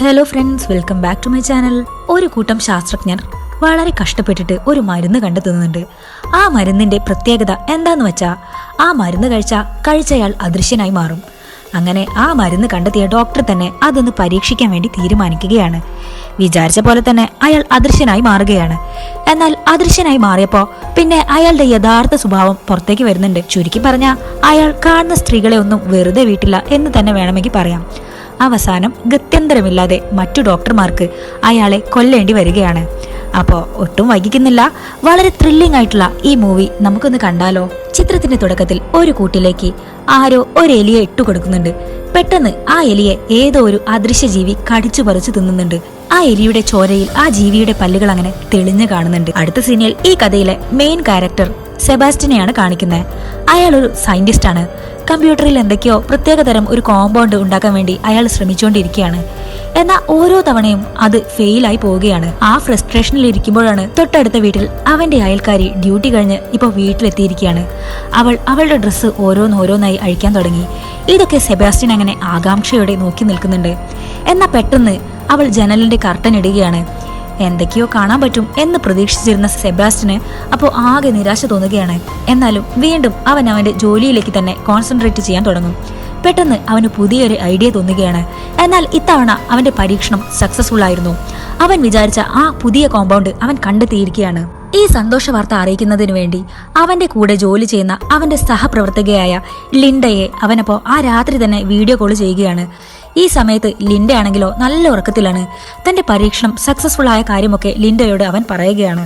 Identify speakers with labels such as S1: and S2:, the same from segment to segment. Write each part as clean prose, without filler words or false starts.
S1: Hello friends, welcome back to my channel. ഒരു കൂട്ടം ശാസ്ത്രജ്ഞർ വളരെ കഷ്ടപ്പെട്ടിട്ട് ഒരു മരുന്ന് കണ്ടെത്തുന്നുണ്ട്. ആ മരുന്നിന്റെ പ്രത്യേകത എന്താന്ന് വെച്ചാൽ ആ മരുന്ന് കഴിച്ചയാൾ അദൃശ്യനായി മാറും. അങ്ങനെ ആ മരുന്ന് കണ്ടെത്തിയ ഡോക്ടർ തന്നെ അതൊന്ന് പരീക്ഷിക്കാൻ വേണ്ടി തീരുമാനിക്കുകയാണ്. വിചാരിച്ച പോലെ തന്നെ അയാൾ അദൃശ്യനായി മാറുകയാണ്. എന്നാൽ അദൃശ്യനായി മാറിയപ്പോൾ പിന്നെ അയാളുടെ യഥാർത്ഥ സ്വഭാവം പുറത്തേക്ക് വരുന്നുണ്ട്. ചുരുക്കി പറഞ്ഞാൽ അയാൾ കാണുന്ന സ്ത്രീകളെ ഒന്നും വെറുതെ വീട്ടില്ല എന്ന് തന്നെ വേണമെങ്കിൽ പറയാം. അവസാനം ഗത്യന്തരമില്ലാതെ മറ്റു ഡോക്ടർമാർക്ക് അയാളെ കൊല്ലേണ്ടി വരികയാണ്. അപ്പോൾ ഒട്ടും വൈകിക്കുന്നില്ല, വളരെ ത്രില്ലിംഗ് ആയിട്ടുള്ള ഈ മൂവി നമുക്കൊന്ന് കണ്ടാലോ. ചിത്രത്തിന്റെ തുടക്കത്തിൽ ഒരു കൂട്ടിലേക്ക് ആരോ ഒരു എലിയെ ഇട്ടുകൊടുക്കുന്നുണ്ട്. പെട്ടെന്ന് ആ എലിയെ ഏതോ ഒരു അദൃശ്യ ജീവി കടിച്ചു പറിച്ചു തിന്നുന്നുണ്ട്. ആ എലിയുടെ ചോരയിൽ ആ ജീവിയുടെ പല്ലുകൾ അങ്ങനെ തെളിഞ്ഞു കാണുന്നുണ്ട്. അടുത്ത സീനിൽ ഈ കഥയിലെ മെയിൻ ക്യാരക്ടർ സെബാസ്റ്റ്യനെയാണ് കാണിക്കുന്നത്. അയാൾ ഒരു സയന്റിസ്റ്റ് ആണ്. കമ്പ്യൂട്ടറിൽ എന്തൊക്കെയോ പ്രത്യേകതരം ഒരു കോമ്പൗണ്ട് ഉണ്ടാക്കാൻ വേണ്ടി അയാൾ ശ്രമിച്ചുകൊണ്ടിരിക്കുകയാണ്. എന്നാൽ ഓരോ തവണയും അത് ഫെയിലായി പോവുകയാണ്. ആ ഫ്രസ്ട്രേഷനിൽ ഇരിക്കുമ്പോഴാണ് തൊട്ടടുത്ത വീട്ടിൽ അവന്റെ അയൽക്കാരി ഡ്യൂട്ടി കഴിഞ്ഞ് ഇപ്പോൾ വീട്ടിലെത്തിയിരിക്കുകയാണ്. അവളുടെ ഡ്രസ്സ് ഓരോന്നോരോന്നായി അഴിക്കാൻ തുടങ്ങി. ഇതൊക്കെ സെബാസ്റ്റ്യൻ അങ്ങനെ ആകാംക്ഷയോടെ നോക്കി നിൽക്കുന്നുണ്ട്. എന്നാൽ പെട്ടെന്ന് അവൾ ജനലിന്റെ കർട്ടൻ ഇടുകയാണ്. എന്തൊക്കെയോ കാണാൻ പറ്റും എന്ന് പ്രതീക്ഷിച്ചിരുന്ന സെബാസ്റ്റ്യന് അപ്പോൾ ആകെ നിരാശ തോന്നുകയാണ്. എന്നാലും വീണ്ടും അവന്റെ ജോലിയിലേക്ക് തന്നെ കോൺസെൻട്രേറ്റ് ചെയ്യാൻ തുടങ്ങും. പെട്ടെന്ന് അവന് പുതിയൊരു ഐഡിയ തോന്നുകയാണ്. എന്നാൽ ഇത്തവണ അവന്റെ പരീക്ഷണം സക്സസ്ഫുൾ ആയിരുന്നു. അവൻ വിചാരിച്ച ആ പുതിയ കോമ്പൗണ്ട് അവൻ കണ്ടെത്തിയിരിക്കുകയാണ്. ഈ സന്തോഷ വാർത്ത അറിയിക്കുന്നതിനു വേണ്ടി അവന്റെ കൂടെ ജോലി ചെയ്യുന്ന അവന്റെ സഹപ്രവർത്തകയായ ലിൻഡയെ അവനപ്പോ ആ രാത്രി തന്നെ വീഡിയോ കോൾ ചെയ്യുകയാണ്. ഈ സമയത്ത് ലിൻഡ ആണെങ്കിലോ നല്ല ഉറക്കത്തിലാണ്. തന്റെ പരീക്ഷണം സക്സസ്ഫുൾ ആയ കാര്യമൊക്കെ ലിൻഡയോട് അവൻ പറയുകയാണ്.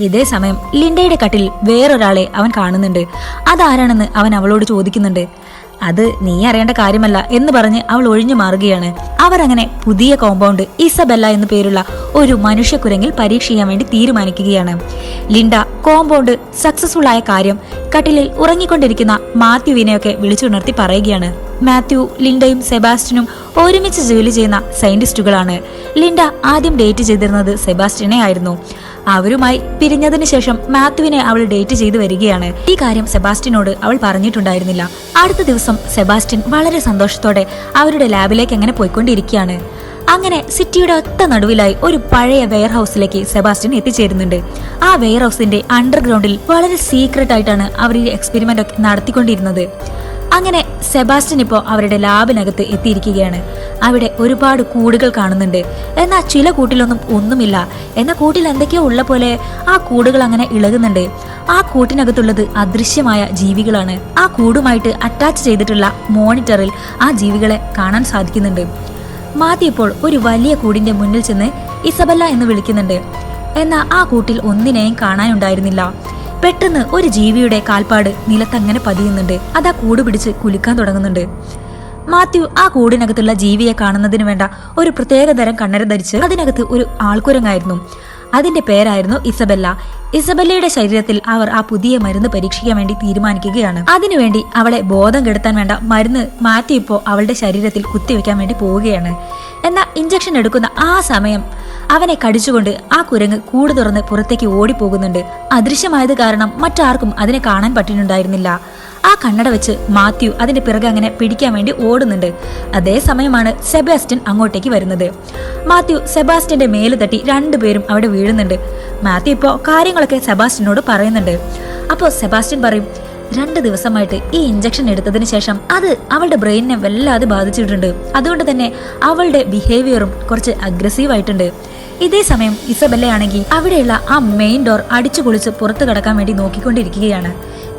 S1: ഇതേ സമയം ലിൻഡയുടെ കട്ടിൽ വേറൊരാളെ അവൻ കാണുന്നുണ്ട്. അതാരാണെന്ന് അവൻ അവളോട് ചോദിക്കുന്നുണ്ട്. അത് നീ അറിയേണ്ട കാര്യമല്ല എന്ന് പറഞ്ഞ് അവൾ ഒഴിഞ്ഞു മാറുകയാണ്. അവർ അങ്ങനെ പുതിയ കോമ്പൗണ്ട് ഇസബെല്ല എന്നു പേരുള്ള ഒരു മനുഷ്യക്കുരങ്ങിൽ പരീക്ഷ ചെയ്യാൻ വേണ്ടി തീരുമാനിക്കുകയാണ്. ലിൻഡ കോമ്പൗണ്ട് സക്സസ്ഫുൾ ആയ കാര്യം കട്ടിലിൽ ഉറങ്ങിക്കൊണ്ടിരിക്കുന്ന മാത്യുവിനെയൊക്കെ വിളിച്ചുണർത്തി പറയുകയാണ്. മാത്യു, ലിൻഡയും സെബാസ്റ്റ്യനും ഒരുമിച്ച് ജോലി ചെയ്യുന്ന സയന്റിസ്റ്റുകളാണ്. ലിൻഡ ആദ്യം ഡേറ്റ് ചെയ്തിരുന്നത് സെബാസ്റ്റ്യനെ ആയിരുന്നു. അവരുമായി പിരിഞ്ഞതിന് ശേഷം മാത്യുവിനെ അവൾ ഡേറ്റ് ചെയ്തു വരികയാണ്. ഈ കാര്യം സെബാസ്റ്റ്യനോട് അവൾ പറഞ്ഞിട്ടുണ്ടായിരുന്നില്ല. അടുത്ത ദിവസം സെബാസ്റ്റ്യൻ വളരെ സന്തോഷത്തോടെ അവരുടെ ലാബിലേക്ക് അങ്ങനെ പോയിക്കൊണ്ടിരിക്കുകയാണ്. അങ്ങനെ സിറ്റിയുടെ ഒത്ത നടുവിലായി ഒരു പഴയ വെയർ ഹൗസിലേക്ക് സെബാസ്റ്റ്യൻ എത്തിച്ചേരുന്നുണ്ട്. ആ വെയർ ഹൗസിന്റെ അണ്ടർഗ്രൗണ്ടിൽ വളരെ സീക്രട്ട് ആയിട്ടാണ് അവർ ഈ എക്സ്പെരിമെന്റ് ഒക്കെ നടത്തിക്കൊണ്ടിരുന്നത്. അങ്ങനെ സെബാസ്റ്റ്യൻ ഇപ്പോൾ അവരുടെ ലാബിനകത്ത് എത്തിയിരിക്കുകയാണ്. അവിടെ ഒരുപാട് കൂടുകൾ കാണുന്നുണ്ട്. എന്നാൽ ചില കൂട്ടിലൊന്നും ഒന്നുമില്ല. എന്നാൽ കൂട്ടിൽ എന്തൊക്കെയോ ഉള്ള പോലെ ആ കൂടുകൾ അങ്ങനെ ഇളകുന്നുണ്ട്. ആ കൂട്ടിനകത്തുള്ളത് അദൃശ്യമായ ജീവികളാണ്. ആ കൂടുമായിട്ട് അറ്റാച്ച് ചെയ്തിട്ടുള്ള മോണിറ്ററിൽ ആ ജീവികളെ കാണാൻ സാധിക്കുന്നുണ്ട്. മാത്യു ഇപ്പോൾ ഒരു വലിയ കൂടിന്റെ മുന്നിൽ ചെന്ന് ഇസബെല്ല എന്ന് വിളിക്കുന്നുണ്ട്. എന്നാൽ ആ കൂട്ടിൽ ഒന്നിനെയും കാണാനുണ്ടായിരുന്നില്ല. പെട്ടെന്ന് ഒരു ജീവിയുടെ കാൽപ്പാട് നിലത്തങ്ങനെ പതിയുന്നുണ്ട്. അത് ആ കൂട് പിടിച്ച് കുലുക്കാൻ തുടങ്ങുന്നുണ്ട്. മാത്യു ആ കൂടിനകത്തുള്ള ജീവിയെ കാണുന്നതിന് വേണ്ട ഒരു പ്രത്യേക തരം കണ്ണര ധരിച്ച് അതിനകത്ത് ഒരു ആൾക്കുരങ്ങായിരുന്നു. അതിന്റെ പേരായിരുന്നു ഇസബെല്ല. ഇസബെല്ലയുടെ ശരീരത്തിൽ അവർ ആ പുതിയ മരുന്ന് പരീക്ഷിക്കാൻ വേണ്ടി തീരുമാനിക്കുകയാണ്. അതിനുവേണ്ടി അവളെ ബോധം കെടുത്താൻ വേണ്ട മരുന്ന് മാത്യു ഇപ്പോൾ അവളുടെ ശരീരത്തിൽ കുത്തിവെക്കാൻ വേണ്ടി പോവുകയാണ്. എന്നാൽ ഇഞ്ചക്ഷൻ എടുക്കുന്ന ആ സമയം അവനെ കടിച്ചുകൊണ്ട് ആ കുരങ്ങ് കൂട് തുറന്ന് പുറത്തേക്ക് ഓടിപ്പോകുന്നുണ്ട്. അദൃശ്യമായത് കാരണം മറ്റാർക്കും അതിനെ കാണാൻ പറ്റുന്നുണ്ടായിരുന്നില്ല. ആ കണ്ണട വെച്ച് മാത്യു അതിന്റെ പിറകെ അങ്ങനെ പിടിക്കാൻ വേണ്ടി ഓടുന്നുണ്ട്. അതേ സമയമാണ് സെബാസ്റ്റ്യൻ അങ്ങോട്ടേക്ക് വരുന്നത്. മാത്യു സെബാസ്റ്റ്യന്റെ മേല് തട്ടി രണ്ടുപേരും അവിടെ വീഴുന്നുണ്ട്. മാത്യു ഇപ്പോൾ കാര്യങ്ങളൊക്കെ സെബാസ്റ്റ്യനോട് പറയുന്നുണ്ട്. അപ്പോൾ സെബാസ്റ്റ്യൻ പറയും, 2 ദിവസമായിട്ട് ഈ ഇഞ്ചക്ഷൻ എടുത്തതിന് ശേഷം അത് അവളുടെ ബ്രെയിനിനെ വല്ലാതെ ബാധിച്ചിട്ടുണ്ട്. അതുകൊണ്ട് തന്നെ അവളുടെ ബിഹേവിയറും കുറച്ച് അഗ്രസീവ് ആയിട്ടുണ്ട്. ഇതേ സമയം ഇസബെല്ലയാണെങ്കിൽ അവിടെയുള്ള ആ മെയിൻ ഡോർ അടിച്ചു പൊളിച്ച് പുറത്തു കടക്കാൻ വേണ്ടി നോക്കിക്കൊണ്ടിരിക്കുകയാണ്.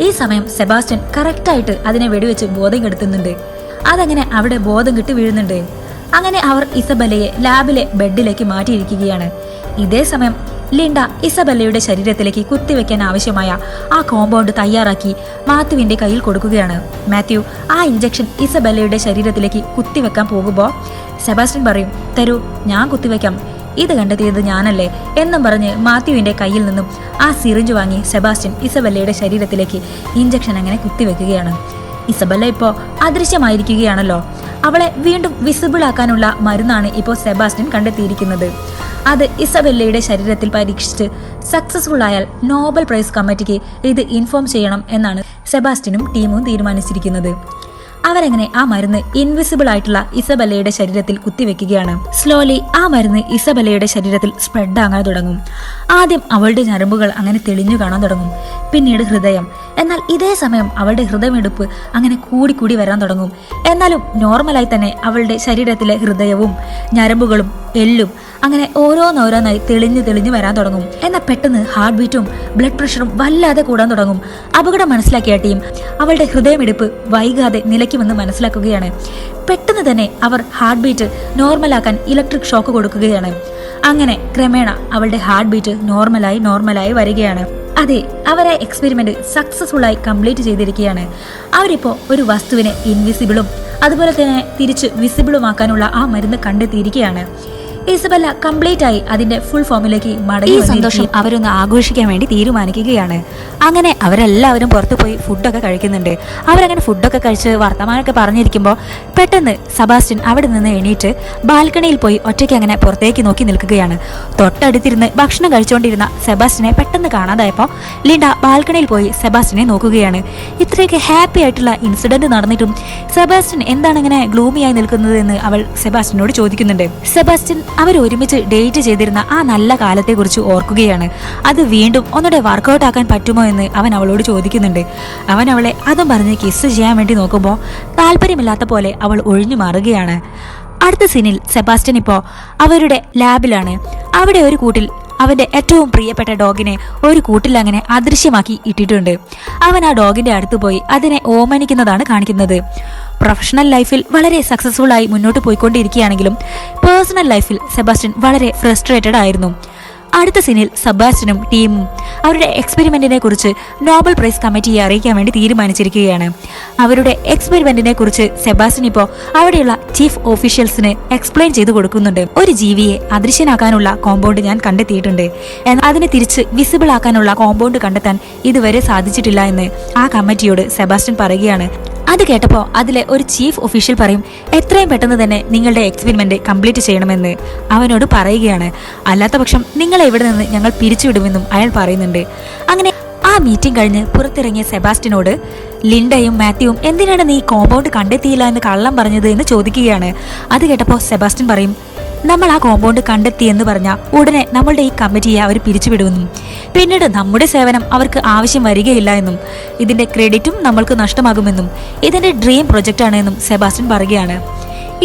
S1: ഈ സമയം സെബാസ്റ്റ്യൻ കറക്റ്റായിട്ട് അതിനെ വെടിവെച്ച് ബോധം കെടുത്തുന്നുണ്ട്. അതങ്ങനെ അവിടെ ബോധം കെട്ട് വീഴുന്നുണ്ട്. അങ്ങനെ അവർ ഇസബെല്ലയെ ലാബിലെ ബെഡിലേക്ക് മാറ്റിയിരിക്കുകയാണ്. ഇതേ സമയം ലിൻഡ ഇസബെല്ലയുടെ ശരീരത്തിലേക്ക് കുത്തിവെക്കാൻ ആവശ്യമായ ആ കോമ്പൗണ്ട് തയ്യാറാക്കി മാത്യുവിന്റെ കയ്യിൽ കൊടുക്കുകയാണ്. മാത്യു ആ ഇഞ്ചക്ഷൻ ഇസബെല്ലയുടെ ശരീരത്തിലേക്ക് കുത്തിവെക്കാൻ പോകുമ്പോൾ സെബാസ്റ്റ്യൻ പറയും, തരൂ, ഞാൻ കുത്തിവെക്കാം, ഇത് കണ്ടെത്തിയത് ഞാനല്ലേ എന്നും പറഞ്ഞ് മാത്യുവിന്റെ കയ്യിൽ നിന്നും ആ സിറിഞ്ച് വാങ്ങി സെബാസ്റ്റ്യൻ ഇസബെല്ലയുടെ ശരീരത്തിലേക്ക് ഇഞ്ചക്ഷൻ അങ്ങനെ കുത്തിവെക്കുകയാണ്. ഇസബെല്ല ഇപ്പോൾ അദൃശ്യമായിരിക്കുകയാണല്ലോ. അവളെ വീണ്ടും വിസിബിൾ ആക്കാനുള്ള മരുന്നാണ് ഇപ്പോൾ സെബാസ്റ്റ്യൻ കണ്ടെത്തിയിരിക്കുന്നത്. അത് ഇസബെല്ലയുടെ ശരീരത്തിൽ പരീക്ഷിച്ച് സക്സസ്ഫുൾ ആയാൽ നോബൽ പ്രൈസ് കമ്മിറ്റിക്ക് ഇത് ഇൻഫോം ചെയ്യണം എന്നാണ് സെബാസ്റ്റ്യനും ടീമും തീരുമാനിച്ചിരിക്കുന്നത്. അവരങ്ങനെ ആ മരുന്ന് ഇൻവിസിബിൾ ആയിട്ടുള്ള ഇസബെല്ലയുടെ ശരീരത്തിൽ കുത്തിവെക്കുകയാണ്. സ്ലോലി ആ മരുന്ന് ഇസബെല്ലയുടെ ശരീരത്തിൽ സ്പ്രെഡ് ആകാൻ തുടങ്ങും. ആദ്യം അവളുടെ ഞരമ്പുകൾ അങ്ങനെ തെളിഞ്ഞു കാണാൻ തുടങ്ങും, പിന്നീട് ഹൃദയം. എന്നാൽ ഇതേ സമയം അവളുടെ ഹൃദയമെടുപ്പ് അങ്ങനെ കൂടി വരാൻ തുടങ്ങും. എന്നാലും നോർമലായി തന്നെ അവളുടെ ശരീരത്തിലെ ഹൃദയവും ഞരമ്പുകളും എല്ലും അങ്ങനെ ഓരോന്നോരോന്നായി തെളിഞ്ഞു വരാൻ തുടങ്ങും. എന്നാൽ പെട്ടെന്ന് ഹാർട്ട് ബീറ്റും ബ്ലഡ് പ്രഷറും വല്ലാതെ കൂടാൻ തുടങ്ങും. അപകടം മനസ്സിലാക്കിയ ടീം അവളുടെ ഹൃദയമെടുപ്പ് വൈകാതെ നിലയ്ക്കുമെന്ന് മനസ്സിലാക്കുകയാണ്. പെട്ടെന്ന് തന്നെ അവർ ഹാർട്ട് ബീറ്റ് നോർമലാക്കാൻ ഇലക്ട്രിക് ഷോക്ക് കൊടുക്കുകയാണ്. അങ്ങനെ ക്രമേണ അവളുടെ ഹാർട്ട് ബീറ്റ് നോർമലായി വരികയാണ്. അതെ, അവരെ എക്സ്പെരിമെന്റ് സക്സസ്ഫുൾ ആയി കംപ്ലീറ്റ് ചെയ്തിരിക്കുകയാണ്. അവരിപ്പോ ഒരു വസ്തുവിനെ ഇൻവിസിബിളും അതുപോലെ തന്നെ തിരിച്ച് വിസിബിളുമാക്കാനുള്ള ആ മരുന്ന് കണ്ടെത്തിയിരിക്കുകയാണ്. ഇസബെല്ല കംപ്ലീറ്റ് ആയി അതിന്റെ ഫുൾ ഫോമിലേക്ക് മടങ്ങി. ഈ സന്തോഷം അവരൊന്ന് ആഘോഷിക്കാൻ വേണ്ടി തീരുമാനിക്കുകയാണ്. അങ്ങനെ അവരെല്ലാവരും പുറത്തു പോയി ഫുഡൊക്കെ കഴിക്കുന്നുണ്ട്. അവരങ്ങനെ ഫുഡൊക്കെ കഴിച്ച് വർത്തമാനമൊക്കെ പറഞ്ഞിരിക്കുമ്പോൾ പെട്ടെന്ന് സെബാസ്റ്റ്യൻ അവിടെ നിന്ന് എണീറ്റ് ബാൽക്കണിയിൽ പോയി ഒറ്റയ്ക്ക് അങ്ങനെ പുറത്തേക്ക് നോക്കി നിൽക്കുകയാണ്. തൊട്ടടുത്തിരുന്ന് ഭക്ഷണം കഴിച്ചുകൊണ്ടിരുന്ന സെബാസ്റ്റ്യനെ പെട്ടെന്ന് കാണാതായപ്പോൾ ലിൻഡ ബാൽക്കണിയിൽ പോയി സെബാസ്റ്റ്യനെ നോക്കുകയാണ്. ഇത്രയൊക്കെ ഹാപ്പി ആയിട്ടുള്ള ഇൻസിഡന്റ് നടന്നിട്ടും സെബാസ്റ്റ്യൻ എന്താണ് ഇങ്ങനെ ഗ്ലൂമിയായി നിൽക്കുന്നത് എന്ന് അവൾ സെബാസ്റ്റ്യനോട് ചോദിക്കുന്നുണ്ട്. സെബാസ്റ്റ്യൻ അവർ ഒരുമിച്ച് ഡേറ്റ് ചെയ്തിരുന്ന ആ നല്ല കാലത്തെ കുറിച്ച് ഓർക്കുകയാണ്. അത് വീണ്ടും ഒന്നുകൂടെ വർക്കൗട്ട് ആക്കാൻ പറ്റുമോ എന്ന് അവൻ അവളോട് ചോദിക്കുന്നുണ്ട്. അവൻ അവളെ അതും പറഞ്ഞ് കിസ് ചെയ്യാൻ വേണ്ടി നോക്കുമ്പോൾ താല്പര്യമില്ലാത്ത പോലെ അവൾ ഒഴിഞ്ഞു മാറുകയാണ്. അടുത്ത സീനിൽ സെബാസ്റ്റ്യൻ ഇപ്പോൾ അവരുടെ ലാബിലാണ്. അവിടെ ഒരു കൂട്ടിൽ അവന്റെ ഏറ്റവും പ്രിയപ്പെട്ട ഡോഗിനെ ഒരു കൂട്ടിൽ അങ്ങനെ അദൃശ്യമാക്കി ഇട്ടിട്ടുണ്ട്. അവൻ ആ ഡോഗിന്റെ അടുത്ത് പോയി അതിനെ ഓമനിക്കുന്നതാണ് കാണിക്കുന്നത്. പ്രൊഫഷണൽ ലൈഫിൽ വളരെ സക്സസ്ഫുൾ ആയി മുന്നോട്ട് പോയിക്കൊണ്ടിരിക്കുകയാണെങ്കിലും പേഴ്സണൽ ലൈഫിൽ സെബാസ്റ്റ്യൻ വളരെ ഫ്രസ്ട്രേറ്റഡ് ആയിരുന്നു. അടുത്ത സീനിൽ സെബാസ്റ്റ്യനും ടീമും അവരുടെ എക്സ്പെരിമെന്റിനെ കുറിച്ച് നോബൽ പ്രൈസ് കമ്മിറ്റിയെ അറിയിക്കാൻ വേണ്ടി തീരുമാനിച്ചിരിക്കുകയാണ്. അവരുടെ എക്സ്പെരിമെന്റിനെ കുറിച്ച് സെബാസ്റ്റ്യൻ ഇപ്പോൾ അവിടെയുള്ള ചീഫ് ഓഫീഷ്യൽസിന് എക്സ്പ്ലെയിൻ ചെയ്തു കൊടുക്കുന്നുണ്ട്. ഒരു ജീവിയെ അദൃശ്യനാക്കാനുള്ള കോമ്പൗണ്ട് ഞാൻ കണ്ടെത്തിയിട്ടുണ്ട്, എന്നാൽ അതിനെ തിരിച്ച് വിസിബിൾ ആക്കാനുള്ള കോമ്പൗണ്ട് കണ്ടെത്താൻ ഇതുവരെ സാധിച്ചിട്ടില്ല എന്ന് ആ കമ്മിറ്റിയോട് സെബാസ്റ്റ്യൻ പറയുകയാണ്. അത് കേട്ടപ്പോൾ അതിലെ ഒരു ചീഫ് ഒഫീഷ്യൽ പറയും, എത്രയും പെട്ടെന്ന് തന്നെ നിങ്ങളുടെ എക്സ്പെരിമെന്റ് കംപ്ലീറ്റ് ചെയ്യണമെന്ന് അവനോട് പറയുകയാണ്. അല്ലാത്ത പക്ഷം നിങ്ങളെ ഇവിടെ നിന്ന് ഞങ്ങൾ പിരിച്ചുവിടുമെന്നും അയാൾ പറയുന്നുണ്ട്. അങ്ങനെ ആ മീറ്റിംഗ് കഴിഞ്ഞ് പുറത്തിറങ്ങിയ സെബാസ്റ്റ്യനോട് ലിൻഡയും മാത്യുവും എന്തിനാണ് നീ കോമ്പൗണ്ട് കണ്ടെത്തിയില്ല എന്ന് കള്ളം പറഞ്ഞത് എന്ന് ചോദിക്കുകയാണ്. അത് കേട്ടപ്പോൾ സെബാസ്റ്റ്യൻ പറയും, നമ്മൾ ആ കോമ്പൗണ്ട് കണ്ടെത്തിയെന്ന് പറഞ്ഞാൽ ഉടനെ നമ്മളുടെ ഈ കമ്മിറ്റിയെ അവർ പിരിച്ചുവിടുമെന്നും പിന്നീട് നമ്മുടെ സേവനം അവർക്ക് ആവശ്യം വരികയില്ല എന്നും ഇതിന്റെ ക്രെഡിറ്റും നമ്മൾക്ക് നഷ്ടമാകുമെന്നും ഇതിന്റെ ഡ്രീം പ്രൊജക്റ്റ് ആണ് എന്നും സെബാസ്റ്റ്യൻ പറയുകയാണ്.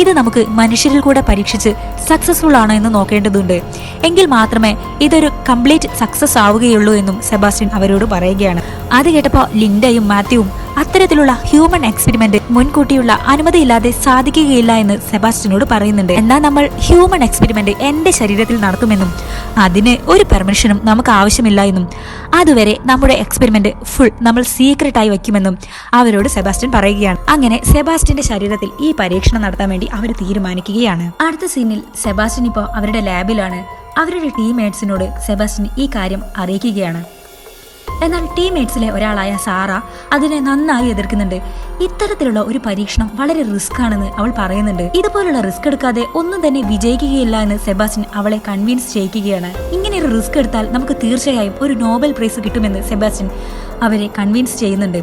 S1: ഇത് നമുക്ക് മനുഷ്യരിൽ കൂടെ പരീക്ഷിച്ച് സക്സസ്ഫുൾ ആണോ എന്ന് നോക്കേണ്ടതുണ്ട്, എങ്കിൽ മാത്രമേ ഇതൊരു കംപ്ലീറ്റ് സക്സസ് ആവുകയുള്ളൂ എന്നും സെബാസ്റ്റ്യൻ അവരോട് പറയുകയാണ്. അത് കേട്ടപ്പോൾ ലിൻഡയും മാത്യുവും അത്തരത്തിലുള്ള ഹ്യൂമൻ എക്സ്പെരിമെന്റ് മുൻകൂട്ടിയുള്ള അനുമതിയില്ലാതെ സാധിക്കുകയില്ല എന്ന് സെബാസ്റ്റ്യനോട് പറയുന്നുണ്ട്. എന്നാൽ നമ്മൾ ഹ്യൂമൻ എക്സ്പെരിമെന്റ് എന്റെ ശരീരത്തിൽ നടത്തുമെന്നും അതിന് ഒരു പെർമിഷനും നമുക്ക് ആവശ്യമില്ല എന്നും അതുവരെ നമ്മുടെ എക്സ്പെരിമെന്റ് ഫുൾ നമ്മൾ സീക്രട്ടായി വയ്ക്കുമെന്നും അവരോട് സെബാസ്റ്റ്യൻ പറയുകയാണ്. അങ്ങനെ സെബാസ്റ്റ്യന്റെ ശരീരത്തിൽ ഈ പരീക്ഷണം നടത്താൻ വേണ്ടി അവർ തീരുമാനിക്കുകയാണ്. അടുത്ത സീനിൽ സെബാസ്റ്റ്യൻ ഇപ്പോൾ അവരുടെ ലാബിലാണ്. അവരുടെ ടീംമേറ്റ്സിനോട് സെബാസ്റ്റ്യൻ ഈ കാര്യം അറിയിക്കുകയാണ്. എന്നാൽ ടീംമേറ്റ്സിലെ ഒരാളായ സാറ അതിനെ നന്നായി എതിർക്കുന്നുണ്ട്. ഇത്തരത്തിലുള്ള ഒരു പരീക്ഷണം വളരെ റിസ്ക് ആണെന്ന് അവൾ പറയുന്നുണ്ട്. ഇതുപോലുള്ള റിസ്ക് എടുക്കാതെ ഒന്നും തന്നെ വിജയിക്കുകയില്ല എന്ന് സെബാസ്റ്റ്യൻ അവളെ കൺവിൻസ് ചെയ്യിക്കുകയാണ്. ഇങ്ങനെ ഒരു റിസ്ക് എടുത്താൽ നമുക്ക് തീർച്ചയായും ഒരു നോബൽ പ്രൈസ് കിട്ടുമെന്ന് സെബാസ്റ്റ്യൻ അവരെ കൺവിൻസ് ചെയ്യുന്നുണ്ട്.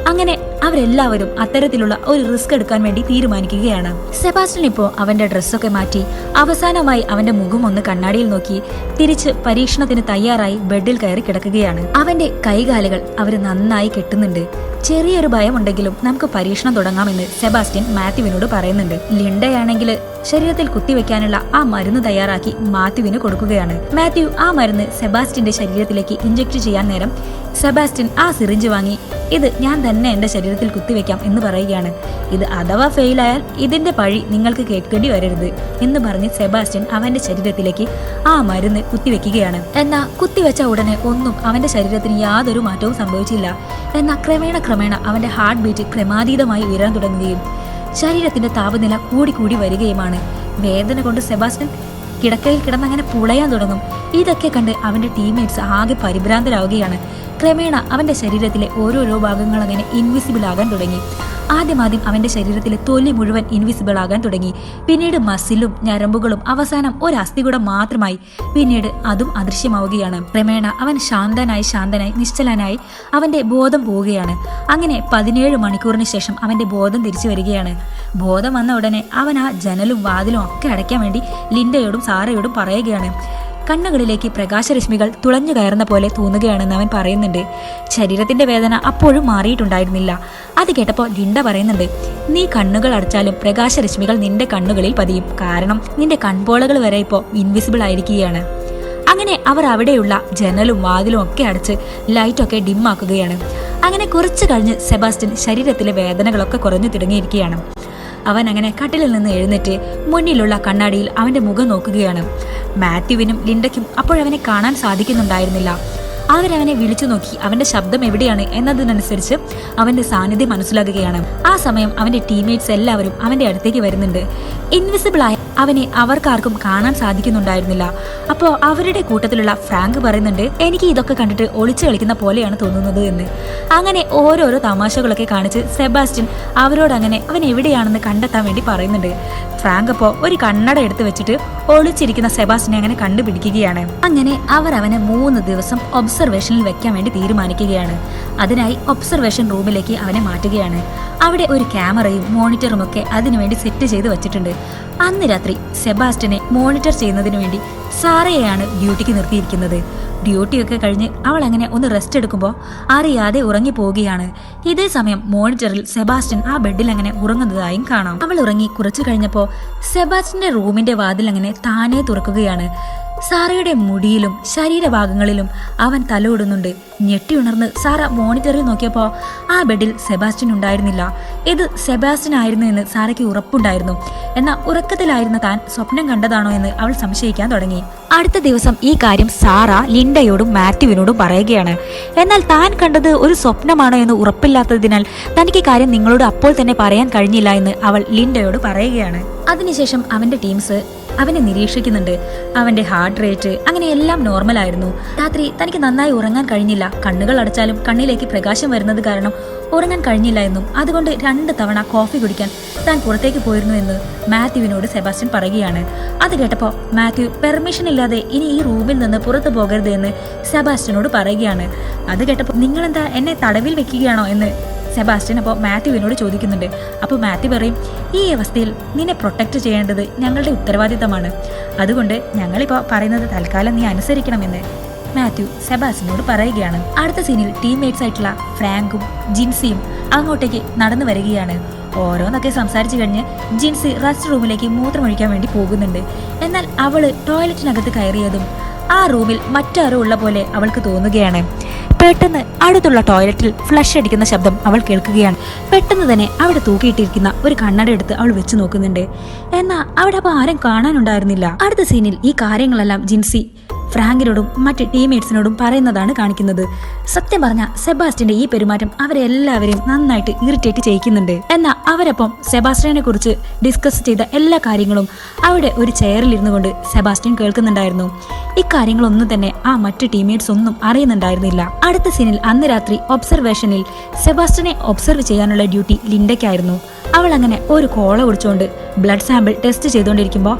S1: അങ്ങനെ അവരെല്ലാവരും അത്തരത്തിലുള്ള ഒരു റിസ്ക് എടുക്കാൻ വേണ്ടി തീരുമാനിക്കുകയാണ്. സെബാസ്റ്റ്യൻ ഇപ്പോൾ അവന്റെ ഡ്രസ്സൊക്കെ മാറ്റി അവസാനമായി അവന്റെ മുഖം ഒന്ന് കണ്ണാടിയിൽ നോക്കി തിരിച്ച് പരീക്ഷണത്തിന് തയ്യാറായി ബെഡിൽ കയറി കിടക്കുകയാണ്. അവന്റെ കൈകാലുകൾ അവർ നന്നായി കെട്ടുന്നുണ്ട്. ചെറിയൊരു ഭയമുണ്ടെങ്കിലും നമുക്ക് പരീക്ഷണം തുടങ്ങാമെന്ന് സെബാസ്റ്റ്യൻ മാത്യുവിനോട് പറയുന്നുണ്ട്. ലിൻഡയാണെങ്കിൽ ശരീരത്തിൽ കുത്തിവെക്കാനുള്ള ആ മരുന്ന് തയ്യാറാക്കി മാത്യുവിന് കൊടുക്കുകയാണ്. മാത്യു ആ മരുന്ന് സെബാസ്റ്റ്യന്റെ ശരീരത്തിലേക്ക് ഇഞ്ചക്ട് ചെയ്യാൻ നേരം സെബാസ്റ്റ്യൻ ആ സിറിഞ്ച് വാങ്ങി ഇത് ഞാൻ തന്നെ എന്റെ ശരീരത്തിൽ കുത്തിവെക്കാം എന്ന് പറയുകയാണ്. ഇത് അഥവാ ഫെയിലായാൽ ഇതിന്റെ പഴി നിങ്ങൾക്ക് കേൾക്കേണ്ടി വരരുത് എന്ന് പറഞ്ഞ് സെബാസ്റ്റ്യൻ അവന്റെ ശരീരത്തിലേക്ക് ആ മരുന്ന് കുത്തിവെക്കുകയാണ്. എന്നാൽ കുത്തിവെച്ച ഉടനെ ഒന്നും അവന്റെ ശരീരത്തിന് യാതൊരു മാറ്റവും സംഭവിച്ചില്ല. എന്നാൽ ക്രമേണ അവന്റെ ഹാർട്ട് ബീറ്റ് ക്രമാതീതമായി ഉയരാൻ തുടങ്ങുകയും ശരീരത്തിന്റെ താപനില കൂടി വരികയുമാണ്. വേദന കൊണ്ട് സെബാസ്റ്റ്യൻ കിടക്കയിൽ കിടന്നങ്ങനെ പുളയാൻ തുടങ്ങും. ഇതൊക്കെ കണ്ട് അവന്റെ ടീംമേറ്റ്സ് ആകെ പരിഭ്രാന്തരാവുകയാണ്. ക്രമേണ അവന്റെ ശരീരത്തിലെ ഓരോരോ ഭാഗങ്ങൾ അങ്ങനെ ഇൻവിസിബിൾ ആകാൻ തുടങ്ങി. ആദ്യം അവന്റെ ശരീരത്തിലെ തൊലി മുഴുവൻ ഇൻവിസിബിൾ ആകാൻ തുടങ്ങി. പിന്നീട് മസിലും ഞരമ്പുകളും അവസാനം ഒരു അസ്ഥികൂടം മാത്രമായി. പിന്നീട് അതും അദൃശ്യമാവുകയാണ്. ക്രമേണ അവൻ ശാന്തനായി നിശ്ചലനായി അവന്റെ ബോധം പോവുകയാണ്. അങ്ങനെ 17 മണിക്കൂറിന് ശേഷം അവന്റെ ബോധം തിരിച്ചു വരികയാണ്. ബോധം വന്ന ഉടനെ അവൻ ആ ജനലും വാതിലും ഒക്കെ അടയ്ക്കാൻ വേണ്ടി ലിൻഡയോടും സാറയോടും പറയുകയാണ്. കണ്ണുകളിലേക്ക് പ്രകാശരശ്മികൾ തുളഞ്ഞു കയറുന്ന പോലെ തോന്നുകയാണെന്ന് അവൻ പറയുന്നുണ്ട്. ശരീരത്തിന്റെ വേദന അപ്പോഴും മാറിയിട്ടുണ്ടായിരുന്നില്ല. അത് കേട്ടപ്പോൾ ലിൻഡ പറയുന്നുണ്ട്, നീ കണ്ണുകൾ അടച്ചാലും പ്രകാശരശ്മികൾ നിന്റെ കണ്ണുകളിൽ പതിയും. കാരണം നിന്റെ കൺപോളകൾ വരെ ഇപ്പോൾ ഇൻവിസിബിൾ ആയിരിക്കുകയാണ്. അങ്ങനെ അവർ അവിടെയുള്ള ജനലും വാതിലും ഒക്കെ അടച്ച് ലൈറ്റൊക്കെ ഡിമ്മാക്കുകയാണ്. അങ്ങനെ കുറച്ചു കഴിഞ്ഞ് സെബാസ്റ്റ്യൻ ശരീരത്തിലെ വേദനകളൊക്കെ കുറഞ്ഞു തുടങ്ങിയിരിക്കുകയാണ്. അവൻ അങ്ങനെ കട്ടിലിൽ നിന്ന് എഴുന്നേറ്റ് മുന്നിലുള്ള കണ്ണാടിയിൽ അവന്റെ മുഖം നോക്കുകയാണ്. മാത്യുവിനും ലിൻഡയ്ക്കും അപ്പോഴവനെ കാണാൻ സാധിക്കുന്നുണ്ടായിരുന്നില്ല. അവരവനെ വിളിച്ചു നോക്കി അവന്റെ ശബ്ദം എവിടെയാണ് എന്നതിനനുസരിച്ച് അവന്റെ സാന്നിധ്യം മനസ്സിലാക്കുകയാണ്. ആ സമയം അവന്റെ ടീംമേറ്റ്സ് എല്ലാവരും അവന്റെ അടുത്തേക്ക് വരുന്നുണ്ട്. ഇൻവിസിബിൾ ആയ അവനെ അവർക്കാർക്കും കാണാൻ സാധിക്കുന്നുണ്ടായിരുന്നില്ല. അപ്പോൾ അവരുടെ കൂട്ടത്തിലുള്ള ഫ്രാങ്ക് പറയുന്നുണ്ട്, എനിക്ക് ഇതൊക്കെ കണ്ടിട്ട് ഒളിച്ചു കളിക്കുന്ന പോലെയാണ് തോന്നുന്നത് എന്ന്. അങ്ങനെ ഓരോരോ തമാശകളൊക്കെ കാണിച്ച് സെബാസ്റ്റ്യൻ അവരോട് അങ്ങനെ അവൻ എവിടെയാണെന്ന് കണ്ടെത്താൻ വേണ്ടി പറയുന്നുണ്ട്. ഫ്രാങ്ക് അപ്പോൾ ഒരു കണ്ണട എടുത്ത് വെച്ചിട്ട് ഒളിച്ചിരിക്കുന്ന സെബാസ്റ്റ്യനെ അങ്ങനെ കണ്ടുപിടിക്കുകയാണ്. അങ്ങനെ അവർ അവനെ 3 ദിവസം ഒബ്സർവേഷനിൽ വെക്കാൻ വേണ്ടി തീരുമാനിക്കുകയാണ്. അതിനായി ഒബ്സർവേഷൻ റൂമിലേക്ക് അവനെ മാറ്റുകയാണ്. അവിടെ ഒരു ക്യാമറയും മോണിറ്ററും ഒക്കെ അതിനുവേണ്ടി സെറ്റ് ചെയ്ത് വെച്ചിട്ടുണ്ട്. അന്ന് രാത്രി സെബാസ്റ്റ്യനെ മോണിറ്റർ ചെയ്യുന്നതിന് വേണ്ടി സാറയെയാണ് ഡ്യൂട്ടിക്ക് നിർത്തിയിരിക്കുന്നത്. ഡ്യൂട്ടിയൊക്കെ കഴിഞ്ഞ് അവൾ അങ്ങനെ ഒന്ന് റെസ്റ്റ് എടുക്കുമ്പോൾ അറിയാതെ ഉറങ്ങി പോവുകയാണ്. ഇതേ സമയം മോണിറ്ററിൽ സെബാസ്റ്റ്യൻ ആ ബെഡിൽ അങ്ങനെ ഉറങ്ങുന്നതായും കാണാം. അവൾ ഉറങ്ങി കുറച്ചു കഴിഞ്ഞപ്പോൾ സെബാസ്റ്റ്യന്റെ റൂമിന്റെ വാതിൽ അങ്ങനെ താനേ തുറക്കുകയാണ്. സാറയുടെ മുടിയിലും ശരീരഭാഗങ്ങളിലും അവൻ തലോടുന്നുണ്ട്. ഞെട്ടിയുണർന്ന് സാറ മോണിറ്ററിൽ നോക്കിയപ്പോൾ ആ ബെഡിൽ സെബാസ്റ്റ്യൻ ഉണ്ടായിരുന്നില്ല. ഇത് സെബാസ്റ്റ്യൻ ആയിരുന്നു എന്ന് സാറയ്ക്ക് ഉറപ്പുണ്ടായിരുന്നു. എന്നാൽ ഉറക്കത്തിലായിരുന്ന താൻ സ്വപ്നം കണ്ടതാണോ എന്ന് അവൾ സംശയിക്കാൻ തുടങ്ങി. അടുത്ത ദിവസം ഈ കാര്യം സാറ ലിൻഡയോടും മാത്യുവിനോടും പറയുകയാണ്. എന്നാൽ താൻ കണ്ടത് ഒരു സ്വപ്നമാണോ എന്ന് ഉറപ്പില്ലാത്തതിനാൽ തനിക്ക് കാര്യം നിങ്ങളോട് അപ്പോൾ തന്നെ പറയാൻ കഴിഞ്ഞില്ല എന്ന് അവൾ ലിൻഡയോട് പറയുകയാണ്. അതിനുശേഷം അവന്റെ ടീംസ് അവനെ നിരീക്ഷിക്കുന്നുണ്ട്. അവന്റെ ഹാർട്ട് റേറ്റ് അങ്ങനെ എല്ലാം നോർമൽ ആയിരുന്നു. രാത്രി തനിക്ക് നന്നായി ഉറങ്ങാൻ കഴിഞ്ഞില്ല. കണ്ണുകൾ അടച്ചാലും കണ്ണിലേക്ക് പ്രകാശം വരുന്നത് കാരണം ഉറങ്ങാൻ കഴിഞ്ഞില്ല എന്നും അതുകൊണ്ട് 2 തവണ കോഫി കുടിക്കാൻ താൻ പുറത്തേക്ക് പോയിരുന്നു എന്ന് മാത്യുവിനോട് സെബാസ്റ്റ്യൻ പറയുകയാണ്. അത് കേട്ടപ്പോൾ മാത്യു പെർമിഷൻ ഇല്ലാതെ ഇനി ഈ റൂമിൽ നിന്ന് പുറത്തു പോകരുത് എന്ന് സെബാസ്റ്റ്യനോട് പറയുകയാണ്. അത് കേട്ടപ്പോൾ നിങ്ങളെന്താ എന്നെ തടവിൽ വെക്കുകയാണോ എന്ന് സെബാസ്റ്റ്യൻ അപ്പോൾ മാത്യുവിനോട് ചോദിക്കുന്നുണ്ട്. അപ്പോൾ മാത്യു പറയും, ഈ അവസ്ഥയിൽ നിന്നെ പ്രൊട്ടക്റ്റ് ചെയ്യേണ്ടത് ഞങ്ങളുടെ ഉത്തരവാദിത്തമാണ്. അതുകൊണ്ട് ഞങ്ങളിപ്പോൾ പറയുന്നത് തൽക്കാലം നീ അനുസരിക്കണമെന്ന് മാത്യു സെബാസ്റ്റ്യനോട് പറയുകയാണ്. അടുത്ത സീനിൽ ടീംമേറ്റ്സ് ആയിട്ടുള്ള ഫ്രാങ്കും ജിൻസിയും അങ്ങോട്ടേക്ക് നടന്നു വരികയാണ്. ഓരോന്നൊക്കെ സംസാരിച്ചു കഴിഞ്ഞ് ജിൻസി റെസ്റ്റ് റൂമിലേക്ക് മൂത്രമൊഴിക്കാൻ വേണ്ടി പോകുന്നുണ്ട്. എന്നാൽ അവള് ടോയ്ലറ്റിനകത്ത് കയറിയതും ആ റൂമിൽ മറ്റാരോ ഉള്ള പോലെ അവൾക്ക് തോന്നുകയാണ്. പെട്ടെന്ന് അടുത്തുള്ള ടോയ്ലറ്റിൽ ഫ്ലഷ് അടിക്കുന്ന ശബ്ദം അവൾ കേൾക്കുകയാണ്. പെട്ടെന്ന് തന്നെ അവിടെ തൂക്കിയിട്ടിരിക്കുന്ന ഒരു കണ്ണട എടുത്ത് അവൾ വെച്ച് നോക്കുന്നുണ്ട്. എന്നാൽ അവിടെ അപ്പോൾ ആരും കാണാനുണ്ടായിരുന്നില്ല. അടുത്ത സീനിൽ ഈ കാര്യങ്ങളെല്ലാം ജിൻസി ഫ്രാങ്കിനോടും മറ്റ് ടീംമേറ്റ്സിനോടും പറയുന്നതാണ് കാണിക്കുന്നത്. സത്യം പറഞ്ഞ സെബാസ്റ്റ്യന്റെ ഈ പെരുമാറ്റം അവരെല്ലാവരെയും നന്നായിട്ട് ഇറിറ്റേറ്റ് ചെയ്യിക്കുന്നുണ്ട്. എന്നാൽ അവരൊപ്പം സെബാസ്റ്റ്യനെ കുറിച്ച് ഡിസ്കസ് ചെയ്ത എല്ലാ കാര്യങ്ങളും അവിടെ ഒരു ചെയറിൽ ഇരുന്നു കൊണ്ട് സെബാസ്റ്റ്യൻ കേൾക്കുന്നുണ്ടായിരുന്നു. ഇക്കാര്യങ്ങളൊന്നും തന്നെ ആ മറ്റ് ടീംമേറ്റ്സ് ഒന്നും അറിയുന്നുണ്ടായിരുന്നില്ല. അടുത്ത സീനിൽ അന്ന് രാത്രി ഒബ്സർവേഷനിൽ സെബാസ്റ്റ്യനെ ഒബ്സർവ് ചെയ്യാനുള്ള ഡ്യൂട്ടി ലിൻഡയ്ക്കായിരുന്നു. അവൾ അങ്ങനെ ഒരു കോള കുടിച്ചുകൊണ്ട് ബ്ലഡ് സാമ്പിൾ ടെസ്റ്റ് ചെയ്തുകൊണ്ടിരിക്കുമ്പോൾ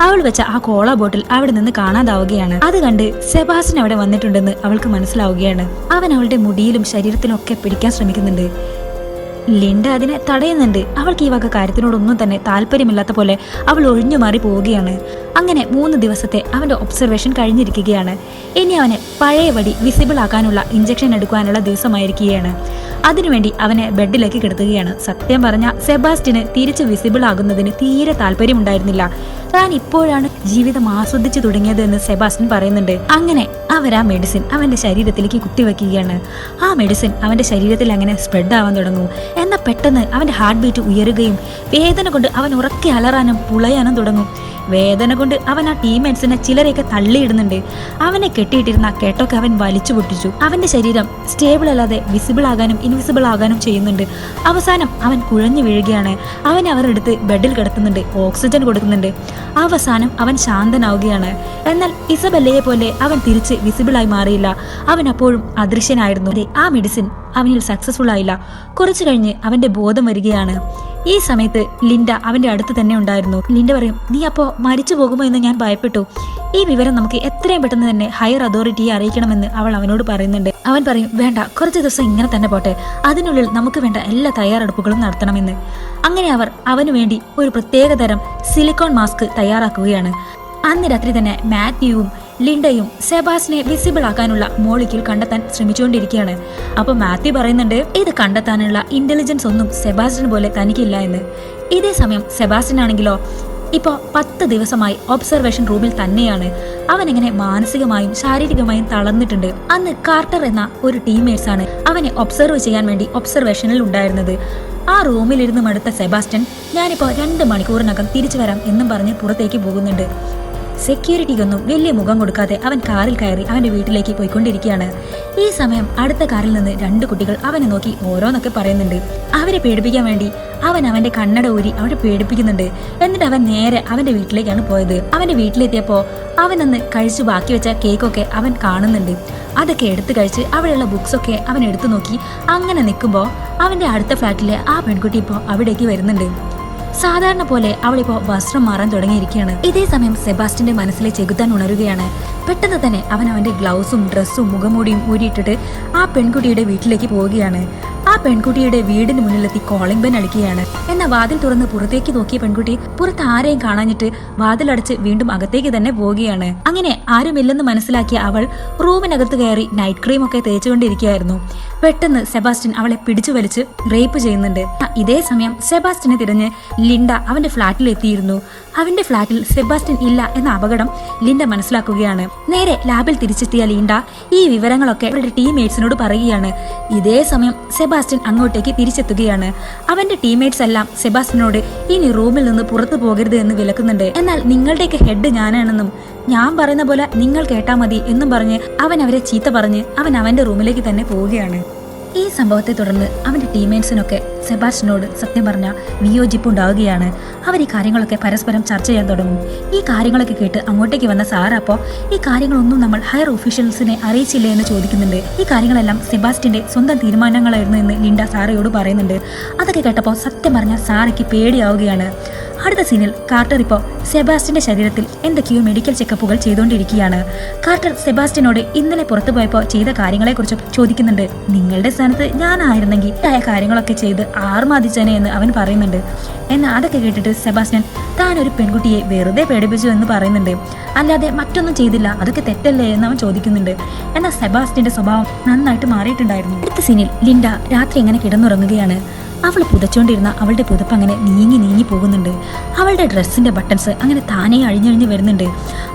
S1: അവൾ വെച്ച ആ കോള ബോട്ടിൽ അവിടെ നിന്ന് കാണാതാവുകയാണ്. അത് കണ്ട് സെബാസ്റ്റ്യൻ അവിടെ വന്നിട്ടുണ്ടെന്ന് അവൾക്ക് മനസ്സിലാവുകയാണ്. അവൻ അവളുടെ മുടിയിലും ശരീരത്തിലും ഒക്കെ പിടിക്കാൻ ശ്രമിക്കുന്നുണ്ട്. ലിൻഡ അതിനെ തടയുന്നുണ്ട്. അവൾക്ക് ഈ വക കാര്യത്തിനോടൊന്നും തന്നെ താല്പര്യമില്ലാത്ത പോലെ അവൾ ഒഴിഞ്ഞു മാറി പോവുകയാണ്. അങ്ങനെ 3 ദിവസത്തെ അവന്റെ ഒബ്സർവേഷൻ കഴിഞ്ഞിരിക്കുകയാണ്. ഇനി അവന് പഴയപടി വിസിബിൾ ആക്കാനുള്ള ഇഞ്ചക്ഷൻ എടുക്കാനുള്ള ദിവസമായിരിക്കുകയാണ്. അതിനുവേണ്ടി അവനെ ബെഡിലേക്ക് കിടത്തുകയാണ്. സത്യം പറഞ്ഞ സെബാസ്റ്റ്യന് തിരിച്ച് വിസിബിൾ ആകുന്നതിന് തീരെ താല്പര്യമുണ്ടായിരുന്നില്ല. താൻ ഇപ്പോഴാണ് ജീവിതം ആസ്വദിച്ചു തുടങ്ങിയത് എന്ന് സെബാസ്റ്റ്യൻ പറയുന്നുണ്ട്. അങ്ങനെ അവരാ മെഡിസിൻ അവന്റെ ശരീരത്തിലേക്ക് കുത്തിവെക്കുകയാണ്. ആ മെഡിസിൻ അവന്റെ ശരീരത്തിൽ അങ്ങനെ സ്പ്രെഡ് ആവാൻ തുടങ്ങും. എന്നാൽ പെട്ടെന്ന് അവന്റെ ഹാർട്ട് ബീറ്റ് ഉയരുകയും വേദന കൊണ്ട് അവൻ ഉറക്കെ അലറാനും പുളയാനും തുടങ്ങും. വേദന കൊണ്ട് അവൻ ആ ടീംമേറ്റ്സിനെ ചിലരെയൊക്കെ തള്ളിയിടുന്നുണ്ട്. അവനെ കെട്ടിയിട്ടിരുന്ന കെട്ടൊക്കെ അവൻ വലിച്ചു പൊട്ടിച്ചു. അവന്റെ ശരീരം സ്റ്റേബിൾ അല്ലാതെ വിസിബിൾ ആകാനും ഇൻവിസിബിൾ ആകാനും ചെയ്യുന്നുണ്ട്. അവസാനം അവൻ കുഴഞ്ഞു വീഴുകയാണ്. അവൻ അവരെടുത്ത് ബെഡിൽ കിടത്തുന്നുണ്ട്, ഓക്സിജൻ കൊടുക്കുന്നുണ്ട്. അവസാനം അവൻ ശാന്തനാവുകയാണ്. എന്നാൽ ഇസബെല്ലയെ പോലെ അവൻ തിരിച്ച് വിസിബിളായി മാറിയില്ല. അവൻ അപ്പോഴും അദൃശ്യനായിരുന്നു. ആ മെഡിസിൻ അവനിൽ സക്സസ്ഫുൾ ആയില്ല. കുറച്ചു കഴിഞ്ഞ് അവന്റെ ബോധം വരികയാണ്. ഈ സമയത്ത് ലിൻഡ അവന്റെ അടുത്ത് തന്നെ ഉണ്ടായിരുന്നു. ലിൻഡ പറയും, നീ അപ്പോ മരിച്ചു പോകുമോ എന്ന് ഞാൻ ഭയപ്പെട്ടു. ഈ വിവരം നമുക്ക് എത്രയും പെട്ടെന്ന് തന്നെ ഹയർ അതോറിറ്റിയെ അറിയിക്കണമെന്ന് അവൾ അവനോട് പറയുന്നുണ്ട്. അവൻ പറയും, വേണ്ട, കുറച്ച് ദിവസം ഇങ്ങനെ തന്നെ പോട്ടെ, അതിനുള്ളിൽ നമുക്ക് വേണ്ട എല്ലാ തയ്യാറെടുപ്പുകളും നടത്തണമെന്ന്. അങ്ങനെ അവർ അവനു വേണ്ടി ഒരു പ്രത്യേക തരം സിലിക്കോൺ മാസ്ക് തയ്യാറാക്കുകയാണ്. അന്ന് രാത്രി തന്നെ മാത്യുവും ലിൻഡയും സെബാസ്റ്റിനെ വിസിബിൾ ആക്കാനുള്ള മോളിക്യൂൾ കണ്ടെത്താൻ ശ്രമിച്ചുകൊണ്ടിരിക്കുകയാണ്. അപ്പൊ മാത്യു പറയുന്നുണ്ട്, ഇത് കണ്ടെത്താനുള്ള ഇന്റലിജൻസ് ഒന്നും സെബാസ്റ്റിന് പോലെ തനിക്കില്ല എന്ന്. ഇതേ സമയം സെബാസ്റ്റിൻ ആണെങ്കിലോ ഇപ്പോൾ 10 ദിവസമായി ഒബ്സർവേഷൻ റൂമിൽ തന്നെയാണ്. അവൻ ഇങ്ങനെ മാനസികമായും ശാരീരികമായും തളർന്നിട്ടുണ്ട്. അന്ന് കാർട്ടർ എന്ന ഒരു ടീംമേറ്റ്സ് ആണ് അവനെ ഒബ്സർവ് ചെയ്യാൻ വേണ്ടി ഒബ്സർവേഷനിൽ ഉണ്ടായിരുന്നത്. ആ റൂമിലിരുന്ന് മടുത്ത സെബാസ്റ്റ്യൻ, ഞാനിപ്പോ 2 മണിക്കൂറിനകം തിരിച്ചു വരാം എന്നും പറഞ്ഞ് പുറത്തേക്ക് പോകുന്നുണ്ട്. സെക്യൂരിറ്റിക്കൊന്നും വലിയ മുഖം കൊടുക്കാതെ അവൻ കാറിൽ കയറി അവന്റെ വീട്ടിലേക്ക് പോയിക്കൊണ്ടിരിക്കുകയാണ്. ഈ സമയം അടുത്ത കാറിൽ നിന്ന് 2 കുട്ടികൾ അവനെ നോക്കി ഓരോന്നൊക്കെ പറയുന്നുണ്ട്. അവരെ പേടിപ്പിക്കാൻ വേണ്ടി അവൻ അവന്റെ കണ്ണട ഊരി അവരെ പേടിപ്പിക്കുന്നുണ്ട്. എന്നിട്ട് അവൻ നേരെ അവന്റെ വീട്ടിലേക്കാണ് പോയത്. അവന്റെ വീട്ടിലെത്തിയപ്പോ അവൻ അന്ന് കഴിച്ചു ബാക്കി വെച്ച കേക്കൊക്കെ അവൻ കാണുന്നുണ്ട്. അതൊക്കെ എടുത്തു കഴിച്ച് അവിടെയുള്ള ബുക്സൊക്കെ അവൻ എടുത്തു നോക്കി. അങ്ങനെ നിൽക്കുമ്പോൾ അവന്റെ അടുത്ത ഫ്ലാറ്റിലെ ആ പെൺകുട്ടി ഇപ്പോൾ അവിടേക്ക് വരുന്നുണ്ട്. സാധാരണ പോലെ അവളിപ്പോ വസ്ത്രം മാറാൻ തുടങ്ങിയിരിക്കുകയാണ്. ഇതേ സമയം സെബാസ്റ്റിന്റെ മനസ്സിലെ ചെകുത്താൻ ഉണരുകയാണ്. പെട്ടെന്ന് തന്നെ അവൻ അവന്റെ ഗ്ലൗസും ഡ്രസ്സും മുഖംമൂടിയും ഊരിയിട്ടിട്ട് ആ പെൺകുട്ടിയുടെ വീട്ടിലേക്ക് പോവുകയാണ്. ആ പെൺകുട്ടിയുടെ വീടിന് മുന്നിലെത്തി കോളിംഗ് ബെൽ അടിക്കുകയാണ്. എന്നാൽ വാതിൽ തുറന്ന് പുറത്തേക്ക് നോക്കിയ പെൺകുട്ടി പുറത്ത് ആരെയും കാണാഞ്ഞിട്ട് വാതിലടച്ച് വീണ്ടും അകത്തേക്ക് തന്നെ പോവുകയാണ്. അങ്ങനെ ആരുമില്ലെന്ന് മനസ്സിലാക്കിയ അവൾ റൂമിനകത്ത് കയറി നൈറ്റ് ക്രീം ഒക്കെ തേച്ചുകൊണ്ടിരിക്കുകയായിരുന്നു. പെട്ടെന്ന് സെബാസ്റ്റ്യൻ അവളെ പിടിച്ചു വലിച്ച് റേപ്പ് ചെയ്യുന്നുണ്ട്. ഇതേ സമയം സെബാസ്റ്റ്യനെ തിരഞ്ഞ് ലിൻഡ അവന്റെ ഫ്ളാറ്റിൽ എത്തിയിരുന്നു. അവന്റെ ഫ്ളാറ്റിൽ സെബാസ്റ്റ്യൻ ഇല്ല എന്ന അപകടം ലിൻഡ മനസ്സിലാക്കുകയാണ്. നേരെ ലാബിൽ തിരിച്ചെത്തിയ ലിൻഡ ഈ വിവരങ്ങളൊക്കെ അവരുടെ ടീംമേറ്റ്സിനോട് പറയുകയാണ്. ഇതേ സമയം സെബാസ്റ്റ്യൻ അങ്ങോട്ടേക്ക് തിരിച്ചെത്തുകയാണ്. അവന്റെ ടീംമേറ്റ്സ് എല്ലാം സെബാസ്റ്റ്യനോട് ഇനി റൂമിൽ നിന്ന് പുറത്തു പോകരുത് എന്ന് വിലക്കുന്നുണ്ട്. എന്നാൽ നിങ്ങളുടെയൊക്കെ ഹെഡ് ഞാനാണെന്നും ഞാൻ പറയുന്ന പോലെ നിങ്ങൾ കേട്ടാ മതി എന്നും പറഞ്ഞ് അവൻ അവരെ ചീത്ത പറഞ്ഞ് അവൻ അവന്റെ റൂമിലേക്ക് തന്നെ പോവുകയാണ്. ഈ സംഭവത്തെ തുടർന്ന് അവന്റെ ടീംമേറ്റ്സിനൊക്കെ സെബാസ്റ്റ്യനോട് സത്യം പറഞ്ഞ വിയോജിപ്പുണ്ടാവുകയാണ്. അവർ ഈ കാര്യങ്ങളൊക്കെ പരസ്പരം ചർച്ച ചെയ്യാൻ തുടങ്ങും. ഈ കാര്യങ്ങളൊക്കെ കേട്ട് അങ്ങോട്ടേക്ക് വന്ന സാറ അപ്പോൾ ഈ കാര്യങ്ങളൊന്നും നമ്മൾ ഹയർ ഒഫീഷ്യൽസിനെ അറിയിച്ചില്ലേ എന്ന് ചോദിക്കുന്നുണ്ട്. ഈ കാര്യങ്ങളെല്ലാം സെബാസ്റ്റ്യന്റെ സ്വന്തം തീരുമാനങ്ങളായിരുന്നു എന്ന് ലിൻഡ സാറയോട് പറയുന്നുണ്ട്. അതൊക്കെ കേട്ടപ്പോൾ സത്യം പറഞ്ഞ സാറയ്ക്ക് പേടിയാവുകയാണ്. അടുത്ത സീനിൽ കാർട്ടർ ഇപ്പോൾ സെബാസ്റ്റ്യന്റെ ശരീരത്തിൽ എന്തൊക്കെയോ മെഡിക്കൽ ചെക്കപ്പുകൾ ചെയ്തുകൊണ്ടിരിക്കുകയാണ്. കാർട്ടർ സെബാസ്റ്റ്യനോട് ഇന്നലെ പുറത്തു പോയപ്പോൾ ചെയ്ത കാര്യങ്ങളെക്കുറിച്ച് ചോദിക്കുന്നുണ്ട്. നിങ്ങളുടെ സ്ഥാനത്ത് ഞാനായിരുന്നെങ്കിൽ ആയ കാര്യങ്ങളൊക്കെ ചെയ്ത് ആർമാദിച്ചേനെ എന്ന് അവൻ പറയുന്നുണ്ട്. എന്നാൽ അതൊക്കെ കേട്ടിട്ട് സെബാസ്റ്റ്യൻ താൻ ഒരു പെൺകുട്ടിയെ വെറുതെ പേടിപ്പിച്ചു എന്ന് പറയുന്നുണ്ട്. അല്ലാതെ മറ്റൊന്നും ചെയ്തില്ല, അതൊക്കെ തെറ്റല്ലേ എന്ന് അവൻ ചോദിക്കുന്നുണ്ട്. എന്നാൽ സെബാസ്റ്റ്യന്റെ സ്വഭാവം നന്നായിട്ട് മാറിയിട്ടുണ്ടായിരുന്നു. അടുത്ത സീനിൽ ലിൻഡ രാത്രി എങ്ങനെ കിടന്നുറങ്ങുകയാണ്. അവൾ പുതച്ചുകൊണ്ടിരുന്ന അവളുടെ പുതപ്പ് അങ്ങനെ നീങ്ങി പോകുന്നുണ്ട്. അവളുടെ ഡ്രസ്സിന്റെ ബട്ടൺസ് അങ്ങനെ താനേ അഴിഞ്ഞഴിഞ്ഞ് വരുന്നുണ്ട്.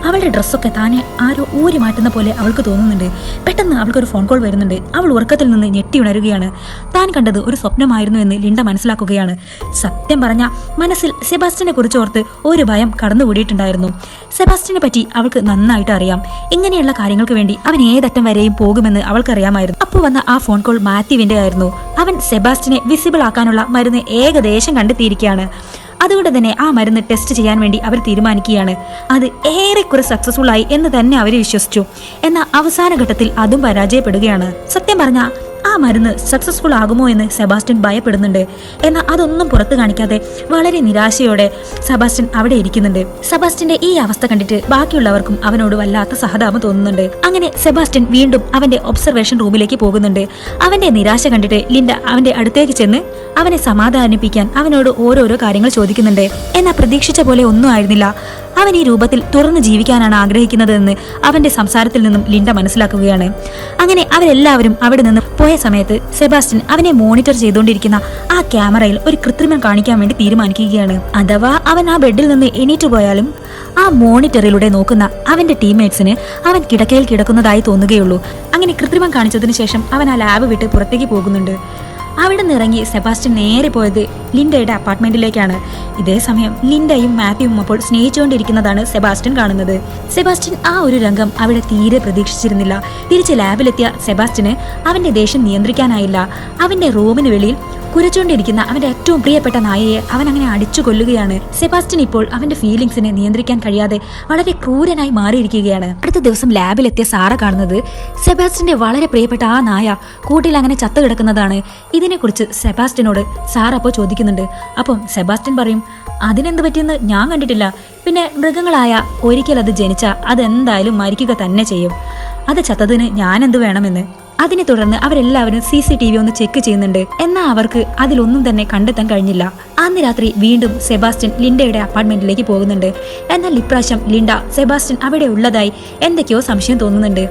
S1: അവളുടെ ഡ്രസ്സൊക്കെ താനെ ആരോ ഊരി മാറ്റുന്ന പോലെ അവൾക്ക് തോന്നുന്നുണ്ട്. പെട്ടെന്ന് അവൾക്കൊരു ഫോൺ കോൾ വരുന്നുണ്ട്. അവൾ ഉറക്കത്തിൽ നിന്ന് ഞെട്ടി ഉണരുകയാണ്. താൻ കണ്ടത് ഒരു സ്വപ്നമായിരുന്നു എന്ന് ലിൻഡ മനസ്സിലാക്കുകയാണ്. സത്യം പറഞ്ഞ മനസ്സിൽ സെബാസ്റ്റ്യനെ കുറിച്ച് ഓർത്ത് ഒരു ഭയം കടന്നുകൂടിയിട്ടുണ്ടായിരുന്നു. സെബാസ്റ്റ്യനെ പറ്റി അവൾക്ക് നന്നായിട്ട് അറിയാം. ഇങ്ങനെയുള്ള കാര്യങ്ങൾക്ക് വേണ്ടി അവൻ ഏതറ്റം വരെയും പോകുമെന്ന് അവൾക്കറിയാമായിരുന്നു. അപ്പോൾ വന്ന ആ ഫോൺ കോൾ മാത്യുവിന്റെ ആയിരുന്നു. അവൻ സെബാസ്റ്റ്യനെ വിസിബിൾ ആക്കാനുള്ള മരുന്ന് ഏകദേശം കണ്ടെത്തിയിരിക്കുകയാണ്. അതുകൊണ്ട് തന്നെ ആ മരുന്ന് ടെസ്റ്റ് ചെയ്യാൻ വേണ്ടി അവർ തീരുമാനിക്കുകയാണ്. അത് ഏറെക്കുറെ സക്സസ്ഫുൾ ആയി എന്ന് തന്നെ അവർ വിശ്വസിച്ചു. എന്നാൽ അവസാന ഘട്ടത്തിൽ അതും പരാജയപ്പെടുകയാണ്. സത്യം പറഞ്ഞ ആ മരുന്ന് സക്സസ്ഫുൾ ആകുമോ എന്ന് സെബാസ്റ്റ്യൻ ഭയപ്പെടുന്നുണ്ട്. എന്നാൽ അതൊന്നും പുറത്തു കാണിക്കാതെ വളരെ നിരാശയോടെ സെബാസ്റ്റ്യൻ അവിടെ ഇരിക്കുന്നുണ്ട്. സെബാസ്റ്റ്യന്റെ ഈ അവസ്ഥ കണ്ടിട്ട് ബാക്കിയുള്ളവർക്കും അവനോട് വല്ലാത്ത സഹതാപം തോന്നുന്നുണ്ട്. അങ്ങനെ സെബാസ്റ്റ്യൻ വീണ്ടും അവന്റെ ഒബ്സർവേഷൻ റൂമിലേക്ക് പോകുന്നുണ്ട്. അവന്റെ നിരാശ കണ്ടിട്ട് ലിൻഡ അവന്റെ അടുത്തേക്ക് ചെന്ന് അവനെ സമാധാനിപ്പിക്കാൻ അവനോട് ഓരോരോ കാര്യങ്ങൾ ചോദിക്കുന്നുണ്ട്. എന്നാൽ പ്രതീക്ഷിച്ച പോലെ ഒന്നും ആയിരുന്നില്ല. അവൻ ഈ രൂപത്തിൽ തുറന്ന് ജീവിക്കാനാണ് ആഗ്രഹിക്കുന്നതെന്ന് അവന്റെ സംസാരത്തിൽ നിന്നും ലിൻഡ മനസ്സിലാക്കുകയാണ്. അങ്ങനെ അവരെല്ലാവരും അവിടെ നിന്ന് പോയ സമയത്ത് സെബാസ്റ്റ്യൻ അവനെ മോണിറ്റർ ചെയ്തുകൊണ്ടിരിക്കുന്ന ആ ക്യാമറയിൽ ഒരു കൃത്രിമം കാണിക്കാൻ വേണ്ടി തീരുമാനിക്കുകയാണ്. അഥവാ അവൻ ആ ബെഡിൽ നിന്ന് എണീറ്റ് പോയാലും ആ മോണിറ്ററിലൂടെ നോക്കുന്ന അവന്റെ ടീംമേറ്റ്സിന് അവൻ കിടക്കയിൽ കിടക്കുന്നതായി തോന്നുകയുള്ളൂ. അങ്ങനെ കൃത്രിമം കാണിച്ചതിന് ശേഷം അവൻ ആ ലാബ് വിട്ട് പുറത്തേക്ക് പോകുന്നുണ്ട്. അവിടെ നിന്ന് ഇറങ്ങി സെബാസ്റ്റ്യൻ നേരെ പോയത് ലിൻഡയുടെ അപ്പാർട്ട്മെന്റിലേക്കാണ്. ഇതേ സമയം ലിൻഡയും മാത്യുവും അപ്പോൾ സ്നേഹിച്ചുകൊണ്ടിരിക്കുന്നതാണ് സെബാസ്റ്റ്യൻ കാണുന്നത്. സെബാസ്റ്റ്യൻ ആ ഒരു രംഗം അവിടെ തീരെ പ്രതീക്ഷിച്ചിരുന്നില്ല. തിരിച്ച് ലാബിലെത്തിയ സെബാസ്റ്റ്യന് അവന്റെ ദേഷ്യം നിയന്ത്രിക്കാനായില്ല. അവന്റെ റൂമിന് വെളിയിൽ കുരച്ചുകൊണ്ടിരിക്കുന്ന അവന്റെ ഏറ്റവും പ്രിയപ്പെട്ട നായയെ അവൻ അങ്ങനെ അടിച്ചു കൊല്ലുകയാണ്. സെബാസ്റ്റ്യൻ ഇപ്പോൾ അവന്റെ ഫീലിംഗ്സിനെ നിയന്ത്രിക്കാൻ കഴിയാതെ വളരെ ക്രൂരനായി മാറിയിരിക്കുകയാണ്. അടുത്ത ദിവസം ലാബിലെത്തിയ സാറ കാണുന്നത് സെബാസ്റ്റ്യന്റെ വളരെ പ്രിയപ്പെട്ട ആ നായ കൂട്ടിൽ അങ്ങനെ ചത്തു കിടക്കുന്നതാണ്. ഇതിനെക്കുറിച്ച് സെബാസ്റ്റ്യനോട് സാറ അപ്പോൾ ചോദിക്കുന്നുണ്ട്. അപ്പം സെബാസ്റ്റ്യൻ പറയും, അതിനെന്ത് പറ്റിയെന്ന് ഞാൻ കണ്ടിട്ടില്ല. പിന്നെ മൃഗങ്ങളായ ഒരിക്കൽ അത് ജനിച്ചാൽ അതെന്തായാലും മരിക്കുക തന്നെ ചെയ്യും. അത് ചത്തതിന് ഞാനെന്ത് വേണമെന്ന്. അതിനെ തുടർന്ന് അവരെല്ലാവരും CCTV ഒന്ന് ചെക്ക് ചെയ്യുന്നുണ്ട്. എന്നാൽ അവർക്ക് അതിലൊന്നും തന്നെ കണ്ടെത്താൻ കഴിഞ്ഞില്ല. അന്ന് രാത്രി വീണ്ടും സെബാസ്റ്റ്യൻ ലിൻഡയുടെ അപ്പാർട്ട്മെന്റിലേക്ക് പോകുന്നുണ്ട്. എന്നാൽ ഇപ്രാവശ്യം ലിൻഡ സെബാസ്റ്റ്യൻ അവിടെ ഉള്ളതായി എന്തൊക്കെയോ സംശയം തോന്നുന്നുണ്ട്.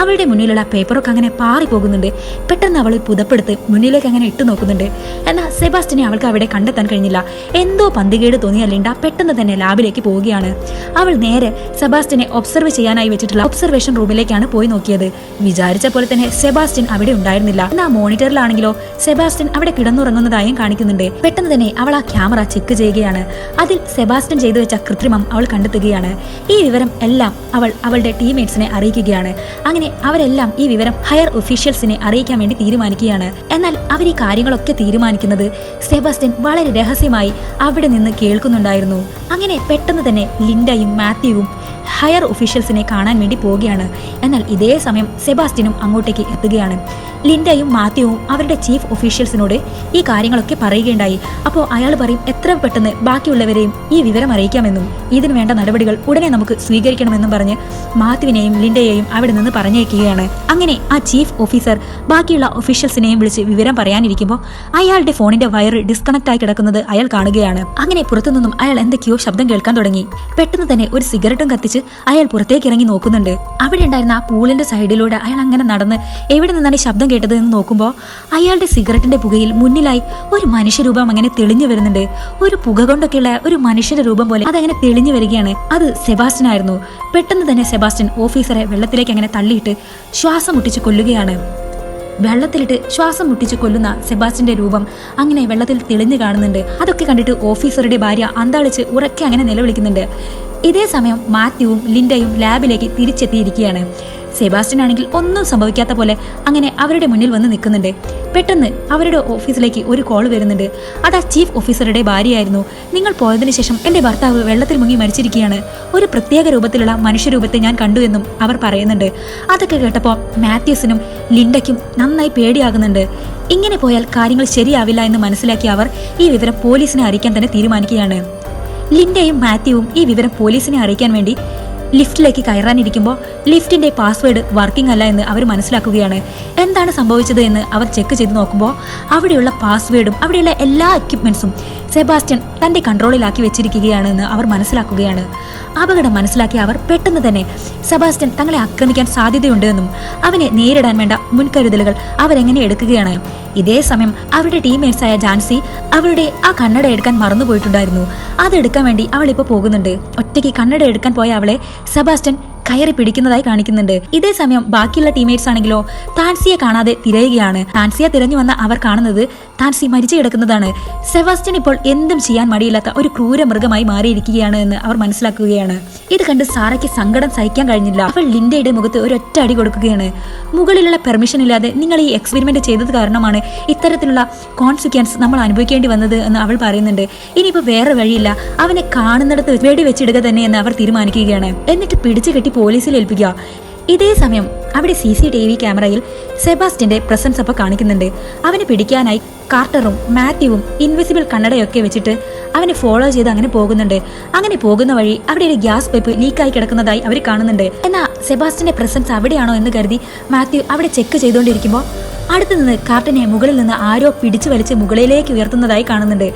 S1: അവളുടെ മുന്നിലുള്ള പേപ്പറൊക്കെ അങ്ങനെ പാറി പോകുന്നുണ്ട്. പെട്ടെന്ന് അവൾ പുതപ്പെടുത്ത് മുന്നിലേക്ക് അങ്ങനെ ഇട്ടു നോക്കുന്നുണ്ട്. എന്നാൽ സെബാസ്റ്റ്യനെ അവൾക്ക് അവിടെ കണ്ടെത്താൻ കഴിഞ്ഞില്ല. എന്തോ പന്തികേട് തോന്നിയ ലിൻഡ പെട്ടെന്ന് തന്നെ ലാബിലേക്ക് പോവുകയാണ്. അവൾ നേരെ സെബാസ്റ്റ്യനെ ഒബ്സർവ് ചെയ്യാനായി വെച്ചിട്ടുള്ള ഒബ്സർവേഷൻ റൂമിലേക്കാണ് പോയി നോക്കിയത്. വിചാരിച്ച പോലെ തന്നെ സെബാസ്റ്റ്യൻ അവിടെ ഉണ്ടായിരുന്നില്ല. എന്നാൽ മോണിറ്ററിലാണെങ്കിലോ സെബാസ്റ്റ്യൻ അവിടെ കിടന്നുറങ്ങുന്നതായും കാണിക്കുന്നുണ്ട്. പെട്ടെന്ന് തന്നെ അവൾ ആ ക്യാമറ ചെക്ക് ചെയ്യുകയാണ്. അതിൽ സെബാസ്റ്റ്യൻ ചെയ്തു വെച്ച കൃത്രിമം അവൾ കണ്ടെത്തുകയാണ്. ഈ വിവരം എല്ലാം അവൾ അവളുടെ ടീംമേറ്റ്സിനെ അറിയിക്കുകയാണ്. അങ്ങനെ അവരെല്ലാം ഈ വിവരം ഹയർ ഒഫീഷ്യൽസിനെ അറിയിക്കാൻ വേണ്ടി തീരുമാനിക്കുകയാണ്. എന്നാൽ അവർ ഈ കാര്യങ്ങളൊക്കെ തീരുമാനിക്കുന്നത് സെബാസ്റ്റ്യൻ വളരെ രഹസ്യമായി അവിടെ നിന്ന് കേൾക്കുന്നുണ്ടായിരുന്നു. അങ്ങനെ പെട്ടെന്ന് തന്നെ ലിൻഡയും മാത്യുവും ഹയർ ഒഫീഷ്യൽസിനെ കാണാൻ വേണ്ടി പോവുകയാണ്. എന്നാൽ ഇതേ സമയം സെബാസ്റ്റ്യനും അങ്ങോട്ടേക്ക് എത്തുകയാണ്. ലിൻഡയും മാത്യുവും അവരുടെ ചീഫ് ഒഫീഷ്യൽസിനോട് ഈ കാര്യങ്ങളൊക്കെ പറയുകയുണ്ടായി. അപ്പോൾ അയാൾ പറയും, എത്ര പെട്ടെന്ന് ബാക്കിയുള്ളവരെയും ഈ വിവരം അറിയിക്കാമെന്നും ഇതിനു വേണ്ട നടപടികൾ ഉടനെ നമുക്ക് സ്വീകരിക്കണമെന്നും പറഞ്ഞ് മാത്യുവിനെയും ലിൻഡയെയും അവിടെ നിന്ന് പറഞ്ഞയക്കുകയാണ്. അങ്ങനെ ആ ചീഫ് ഓഫീസർ ബാക്കിയുള്ള ഒഫീഷ്യൽസിനെയും വിളിച്ച് വിവരം പറയാനിരിക്കുമ്പോൾ അയാളുടെ ഫോണിന്റെ വയർ ഡിസ്കണക്ട് ആയി കിടക്കുന്നത് അയാൾ കാണുകയാണ്. അങ്ങനെ പുറത്തുനിന്നും അയാൾ എന്തൊക്കെയോ ശബ്ദം കേൾക്കാൻ തുടങ്ങി. പെട്ടെന്ന് തന്നെ ഒരു സിഗരറ്റും കത്തിച്ച് അയാൾ പുറത്തേക്ക് ഇറങ്ങി നോക്കുന്നുണ്ട്. അവിടെ ഉണ്ടായിരുന്ന ആ പൂളിന്റെ സൈഡിലൂടെ അയാൾ അങ്ങനെ നടന്ന് എവിടെ നിന്നാണ് ഈ ശബ്ദം കേട്ടത് എന്ന് നോക്കുമ്പോൾ അയാളുടെ സിഗരറ്റിന്റെ പുകയിൽ മുന്നിലായി ഒരു മനുഷ്യരൂപം അങ്ങനെ തെളിഞ്ഞു വരുന്നുണ്ട്. ഒരു പുക കൊണ്ടൊക്കെയുള്ള ഒരു മനുഷ്യന്റെ രൂപം പോലെ അതങ്ങനെ തെളിഞ്ഞു വരികയാണ്. അത് സെബാസ്റ്റ്യൻ ആയിരുന്നു. പെട്ടെന്ന് തന്നെ സെബാസ്റ്റ്യൻ ഓഫീസറെ വെള്ളത്തിലേക്ക് അങ്ങനെ തള്ളിയിട്ട് ശ്വാസം മുട്ടിച്ച് കൊല്ലുകയാണ്. വെള്ളത്തിലിട്ട് ശ്വാസം മുട്ടിച്ച് കൊല്ലുന്ന സെബാസ്റ്റ്യന്റെ രൂപം അങ്ങനെ വെള്ളത്തിൽ തെളിഞ്ഞു കാണുന്നുണ്ട്. അതൊക്കെ കണ്ടിട്ട് ഓഫീസറുടെ ഭാര്യ അന്താളിച്ച് ഉറക്കെ അങ്ങനെ നിലവിളിക്കുന്നുണ്ട്. ഇതേ സമയം മാത്യുവും ലിൻഡയും ലാബിലേക്ക് തിരിച്ചെത്തിയിരിക്കുകയാണ്. സെബാസ്റ്റ്യൻ ആണെങ്കിൽ ഒന്നും സംഭവിക്കാത്ത പോലെ അങ്ങനെ അവരുടെ മുന്നിൽ വന്ന് നിൽക്കുന്നുണ്ട്. പെട്ടെന്ന് അവരുടെ ഓഫീസിലേക്ക് ഒരു കോൾ വരുന്നുണ്ട്. അത് ആ ചീഫ് ഓഫീസറുടെ ഭാര്യയായിരുന്നു. നിങ്ങൾ പോയതിനു ശേഷം എൻ്റെ ഭർത്താവ് വെള്ളത്തിൽ മുങ്ങി മരിച്ചിരിക്കുകയാണ്. ഒരു പ്രത്യേക രൂപത്തിലുള്ള മനുഷ്യരൂപത്തെ ഞാൻ കണ്ടു എന്നും അവർ പറയുന്നുണ്ട്. അതൊക്കെ കേട്ടപ്പോൾ മാത്യൂസിനും ലിൻഡയ്ക്കും നന്നായി പേടിയാകുന്നുണ്ട്. ഇങ്ങനെ പോയാൽ കാര്യങ്ങൾ ശരിയാവില്ല എന്ന് മനസ്സിലാക്കിയ അവർ ഈ വിവരം പോലീസിനെ അറിയിക്കാൻ തന്നെ തീരുമാനിക്കുകയാണ്. ലിൻഡയും മാത്യുവും ഈ വിവരം പോലീസിനെ അറിയിക്കാൻ വേണ്ടി ലിഫ്റ്റിലേക്ക് കയറാനിരിക്കുമ്പോൾ ലിഫ്റ്റിന്റെ പാസ്വേഡ് വർക്കിംഗ് അല്ല എന്ന് അവർ മനസ്സിലാക്കുകയാണ്. എന്താണ് സംഭവിച്ചത് എന്ന് അവർ ചെക്ക് ചെയ്ത് നോക്കുമ്പോൾ അവിടെയുള്ള പാസ്വേഡും അവിടെയുള്ള എല്ലാ എക്യുപ്മെന്റ്സും സെബാസ്റ്റ്യൻ തന്റെ കൺട്രോളിലാക്കി വെച്ചിരിക്കുകയാണെന്ന് അവർ മനസ്സിലാക്കുകയാണ്. അപകടം മനസ്സിലാക്കിയ അവർ പെട്ടെന്ന് തന്നെ സെബാസ്റ്റ്യൻ തങ്ങളെ ആക്രമിക്കാൻ സാധ്യതയുണ്ട് എന്നും അവനെ നേരിടാൻ വേണ്ട മുൻകരുതലുകൾ അവരെങ്ങനെ എടുക്കുകയാണ്. ഇതേ സമയം അവരുടെ ടീംമേറ്റ്സായ ജാൻസി അവളുടെ ആ കണ്ണട എടുക്കാൻ മറന്നുപോയിട്ടുണ്ടായിരുന്നു. അതെടുക്കാൻ വേണ്ടി അവൾ ഇപ്പോൾ പോകുന്നുണ്ട്. ഒറ്റയ്ക്ക് കണ്ണട എടുക്കാൻ പോയ അവളെ സെബാസ്റ്റ്യൻ കയറി പിടിക്കുന്നതായി കാണിക്കുന്നുണ്ട്. ഇതേ സമയം ബാക്കിയുള്ള ടീംമേറ്റ്സ് ആണെങ്കിലോ താൻസിയെ കാണാതെ തിരയുകയാണ്. താൻസിയെ തിരഞ്ഞു വന്ന അവർ കാണുന്നത് താൻസി മരിച്ചു കിടക്കുന്നതാണ്. സെബാസ്റ്റ്യൻ ഇപ്പോൾ എന്തും ചെയ്യാൻ മടിയില്ലാത്ത ഒരു ക്രൂര മൃഗമായി മാറിയിരിക്കുകയാണ് എന്ന് അവർ മനസ്സിലാക്കുകയാണ്. ഇത് കണ്ട് സാറയ്ക്ക് സങ്കടം സഹിക്കാൻ കഴിഞ്ഞില്ല. അവൾ ലിൻഡയുടെ മുഖത്ത് ഒരു ഒറ്റ അടി കൊടുക്കുകയാണ്. മുകളിലുള്ള പെർമിഷൻ ഇല്ലാതെ നിങ്ങൾ ഈ എക്സ്പെരിമെന്റ് ചെയ്തത് കാരണമാണ് ഇത്തരത്തിലുള്ള കോൺസിക്വൻസ് നമ്മൾ അനുഭവിക്കേണ്ടി വന്നത് എന്ന് അവൾ പറയുന്നുണ്ട്. ഇനിയിപ്പോൾ വേറെ വഴിയില്ല, അവനെ കാണുന്നിടത്ത് വെടിവെച്ചിടുക തന്നെ എന്ന് അവർ തീരുമാനിക്കുകയാണ്. എന്നിട്ട് പിടിച്ചു കെട്ടി പോലീസിൽ ഏൽപ്പിക്കുക. ഇതേ സമയം അവിടെ CCTV ക്യാമറയിൽ സെബാസ്റ്റ്യന്റെ പ്രസൻസ് അപ്പോൾ കാണിക്കുന്നുണ്ട്. അവനെ പിടിക്കാനായി കാർട്ടറും മാത്യുവും ഇൻവിസിബിൾ കണ്ണടയൊക്കെ വെച്ചിട്ട് അവനെ ഫോളോ ചെയ്ത് അങ്ങനെ പോകുന്നുണ്ട്. അങ്ങനെ പോകുന്ന വഴി അവിടെ ഒരു ഗ്യാസ് പൈപ്പ് ലീക്കായി കിടക്കുന്നതായി അവർ കാണുന്നുണ്ട്. എന്നാൽ സെബാസ്റ്റ്യന്റെ പ്രസൻസ് അവിടെയാണോ എന്ന് കരുതി മാത്യു അവിടെ ചെക്ക് ചെയ്തുകൊണ്ടിരിക്കുമ്പോൾ അടുത്തു നിന്ന് കാർട്ടനെ മുകളിൽ നിന്ന് ആരോ പിടിച്ചു വലിച്ച് മുകളിലേക്ക് ഉയർത്തുന്നതായി കാണുന്നുണ്ട്.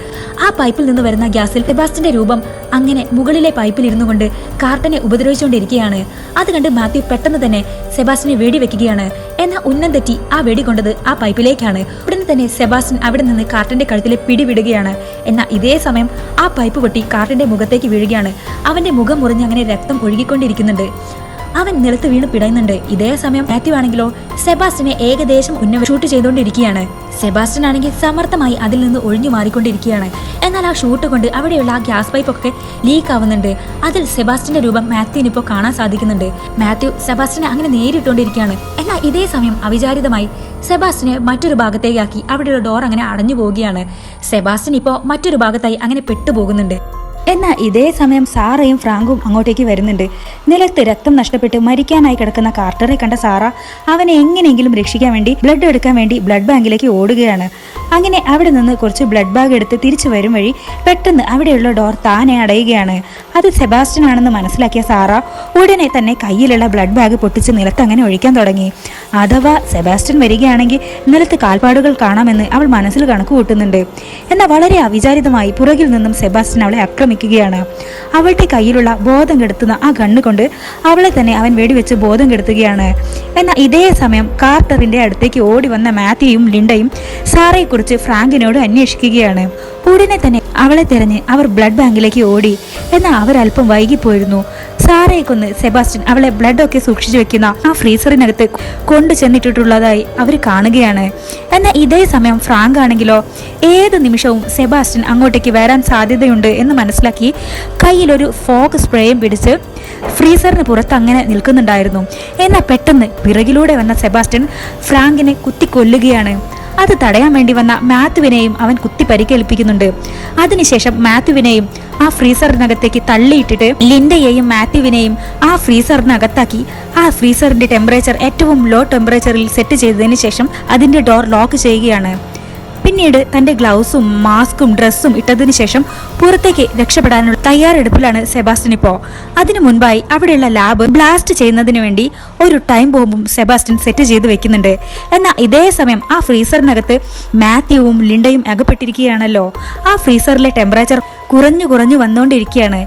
S1: ആ പൈപ്പിൽ നിന്ന് വരുന്ന ഗ്യാസിൽ സെബാസ്റ്റ്യന്റെ രൂപം അങ്ങനെ മുകളിലെ പൈപ്പിൽ ഇരുന്നു കൊണ്ട് കാർട്ടനെ ഉപദ്രവിച്ചുകൊണ്ടിരിക്കുകയാണ്. അത് കണ്ട് മാത്യു പെട്ടെന്ന് തന്നെ സെബാസ്റ്റ്യനെ വെടിവെക്കുകയാണ്. എന്നാൽ ഉന്നം തെറ്റി ആ വെടി കൊണ്ടത് ആ പൈപ്പിലേക്കാണ്. ഉടനെ തന്നെ സെബാസ്റ്റ്യൻ അവിടെ നിന്ന് കാർട്ടന്റെ കഴുത്തിലെ പിടിവിടുകയാണ്. എന്നാൽ ഇതേ സമയം ആ പൈപ്പ് പൊട്ടി കാർട്ടന്റെ മുഖത്തേക്ക് വീഴുകയാണ്. അവന്റെ മുഖം മുറിഞ്ഞ് അങ്ങനെ രക്തം ഒഴുകിക്കൊണ്ടിരിക്കുന്നുണ്ട്. അവൻ നിലത്ത് വീണ് പിടയുന്നുണ്ട്. ഇതേ സമയം മാത്യു ആണെങ്കിലോ സെബാസ്റ്റ്യനെ ഏകദേശം ഷൂട്ട് ചെയ്തുകൊണ്ടിരിക്കുകയാണ്. സെബാസ്റ്റ്യൻ ആണെങ്കിൽ സമർത്ഥമായി അതിൽ നിന്ന് ഒഴിഞ്ഞു മാറിക്കൊണ്ടിരിക്കുകയാണ്. എന്നാൽ ആ ഷൂട്ട് കൊണ്ട് അവിടെയുള്ള ആ ഗ്യാസ് പൈപ്പ് ഒക്കെ ലീക്ക് ആവുന്നുണ്ട്. അതിൽ സെബാസ്റ്റ്യന്റെ രൂപം മാത്യുവിന് ഇപ്പോൾ കാണാൻ സാധിക്കുന്നുണ്ട്. മാത്യു സെബാസ്റ്റ്യനെ അങ്ങനെ നേരിട്ടുകൊണ്ടിരിക്കുകയാണ്. എന്നാൽ ഇതേ സമയം അവിചാരിതമായി സെബാസ്റ്റ്യനെ മറ്റൊരു ഭാഗത്തേക്കാക്കി അവിടെയുള്ള ഡോർ അങ്ങനെ അടഞ്ഞു പോവുകയാണ്. സെബാസ്റ്റ്യൻ ഇപ്പോൾ മറ്റൊരു ഭാഗത്തായി അങ്ങനെ പെട്ടുപോകുന്നുണ്ട്. എന്നാൽ ഇതേ സമയം സാറയും ഫ്രാങ്കും അങ്ങോട്ടേക്ക് വരുന്നുണ്ട്. നിലത്ത് രക്തം നഷ്ടപ്പെട്ട് മരിക്കാനായി കിടക്കുന്ന കാർട്ടറെ കണ്ട സാറ അവനെ എങ്ങനെയെങ്കിലും രക്ഷിക്കാൻ വേണ്ടി ബ്ലഡ് എടുക്കാൻ വേണ്ടി ബ്ലഡ് ബാങ്കിലേക്ക് ഓടുകയാണ്. അങ്ങനെ അവിടെ നിന്ന് കുറച്ച് ബ്ലഡ് ബാഗ് എടുത്ത് തിരിച്ചു വരും വഴി പെട്ടെന്ന് അവിടെയുള്ള ഡോർ താനെ അടയുകയാണ്. അത് സെബാസ്റ്റ്യൻ ആണെന്ന് മനസ്സിലാക്കിയ സാറ ഉടനെ തന്നെ കയ്യിലുള്ള ബ്ലഡ് ബാഗ് പൊട്ടിച്ച് നിലത്ത് അങ്ങനെ ഒഴിക്കാൻ തുടങ്ങി. അഥവാ സെബാസ്റ്റ്യൻ വരികയാണെങ്കിൽ നിലത്ത് കാൽപ്പാടുകൾ കാണാമെന്ന് അവൾ മനസ്സിൽ കണക്ക് കൂട്ടുന്നുണ്ട്. എന്നാൽ വളരെ അവിചാരിതമായി പുറകിൽ നിന്നും സെബാസ്റ്റ്യൻ അവളെ ആക്രമിക്കുകയാണ്. അവളുടെ കയ്യിലുള്ള ബോധം കെടുത്തുന്ന ആ ഗണ്ണ് കൊണ്ട് അവളെ തന്നെ അവൻ വെടിവെച്ച് ബോധം കെടുത്തുകയാണ്. എന്നാൽ ഇതേ സമയം കാർട്ടറിന്റെ അടുത്തേക്ക് ഓടി വന്ന മാത്യുവും ലിൻഡയും സാറയെക്കുറിച്ച് ഫ്രാങ്കിനോട് അന്വേഷിക്കുകയാണ്. ഉടനെ തന്നെ അവളെ തിരഞ്ഞ് അവർ ബ്ലഡ് ബാങ്കിലേക്ക് ഓടി. എന്നാൽ അവരല്പം വൈകിപ്പോയിരുന്നു. സാറയെ കൊന്ന് സെബാസ്റ്റ്യൻ അവളെ ബ്ലഡ് ഒക്കെ സൂക്ഷിച്ചു വെക്കുന്ന ആ ഫ്രീസറിനകത്ത് കൊണ്ടു ചെന്നിട്ടിട്ടുള്ളതായി അവർ കാണുകയാണ്. എന്നാൽ ഇതേ സമയം ഫ്രാങ്ക് ആണെങ്കിലോ ഏത് നിമിഷവും സെബാസ്റ്റ്യൻ അങ്ങോട്ടേക്ക് വരാൻ സാധ്യതയുണ്ട് എന്ന് മനസ്സിലാക്കി കയ്യിലൊരു ഫോഗ് സ്പ്രേയും പിടിച്ച് ഫ്രീസറിന് പുറത്ത് അങ്ങനെ നിൽക്കുന്നുണ്ടായിരുന്നു. എന്നാൽ പെട്ടെന്ന് പിറകിലൂടെ വന്ന സെബാസ്റ്റ്യൻ ഫ്രാങ്കിനെ കുത്തിക്കൊല്ലുകയാണ്. അത് തടയാൻ വേണ്ടി വന്ന മാത്യുവിനെയും അവൻ കുത്തി പരിക്കേൽപ്പിക്കുന്നുണ്ട്. അതിനുശേഷം മാത്യുവിനെയും ആ ഫ്രീസറിനകത്തേക്ക് തള്ളിയിട്ടിട്ട് ലിൻഡയെയും മാത്യുവിനെയും ആ ഫ്രീസറിനകത്താക്കി ആ ഫ്രീസറിന്റെ ടെമ്പറേച്ചർ ഏറ്റവും ലോ ടെമ്പറേച്ചറിൽ സെറ്റ് ചെയ്തതിന് ശേഷം അതിന്റെ ഡോർ ലോക്ക് ചെയ്യുകയാണ്. പിന്നീട് തന്റെ ഗ്ലൗസും മാസ്കും ഡ്രസ്സും ഇട്ടതിനു ശേഷം പുറത്തേക്ക് രക്ഷപ്പെടാനുള്ള തയ്യാറെടുപ്പിലാണ് സെബാസ്റ്റ്യൻ ഇപ്പോൾ. അതിനു മുൻപായി അവിടെയുള്ള ലാബ് ബ്ലാസ്റ്റ് ചെയ്യുന്നതിന് വേണ്ടി ഒരു ടൈം ബോംബും സെബാസ്റ്റ്യൻ സെറ്റ് ചെയ്ത് വെക്കുന്നുണ്ട്. എന്നാൽ ഇതേ സമയം ആ ഫ്രീസറിനകത്ത് മാത്യുവും ലിൻഡയും അകപ്പെട്ടിരിക്കുകയാണല്ലോ. ആ ഫ്രീസറിലെ ടെമ്പറേച്ചർ കുറഞ്ഞു വന്നുകൊണ്ടിരിക്കുകയാണ്.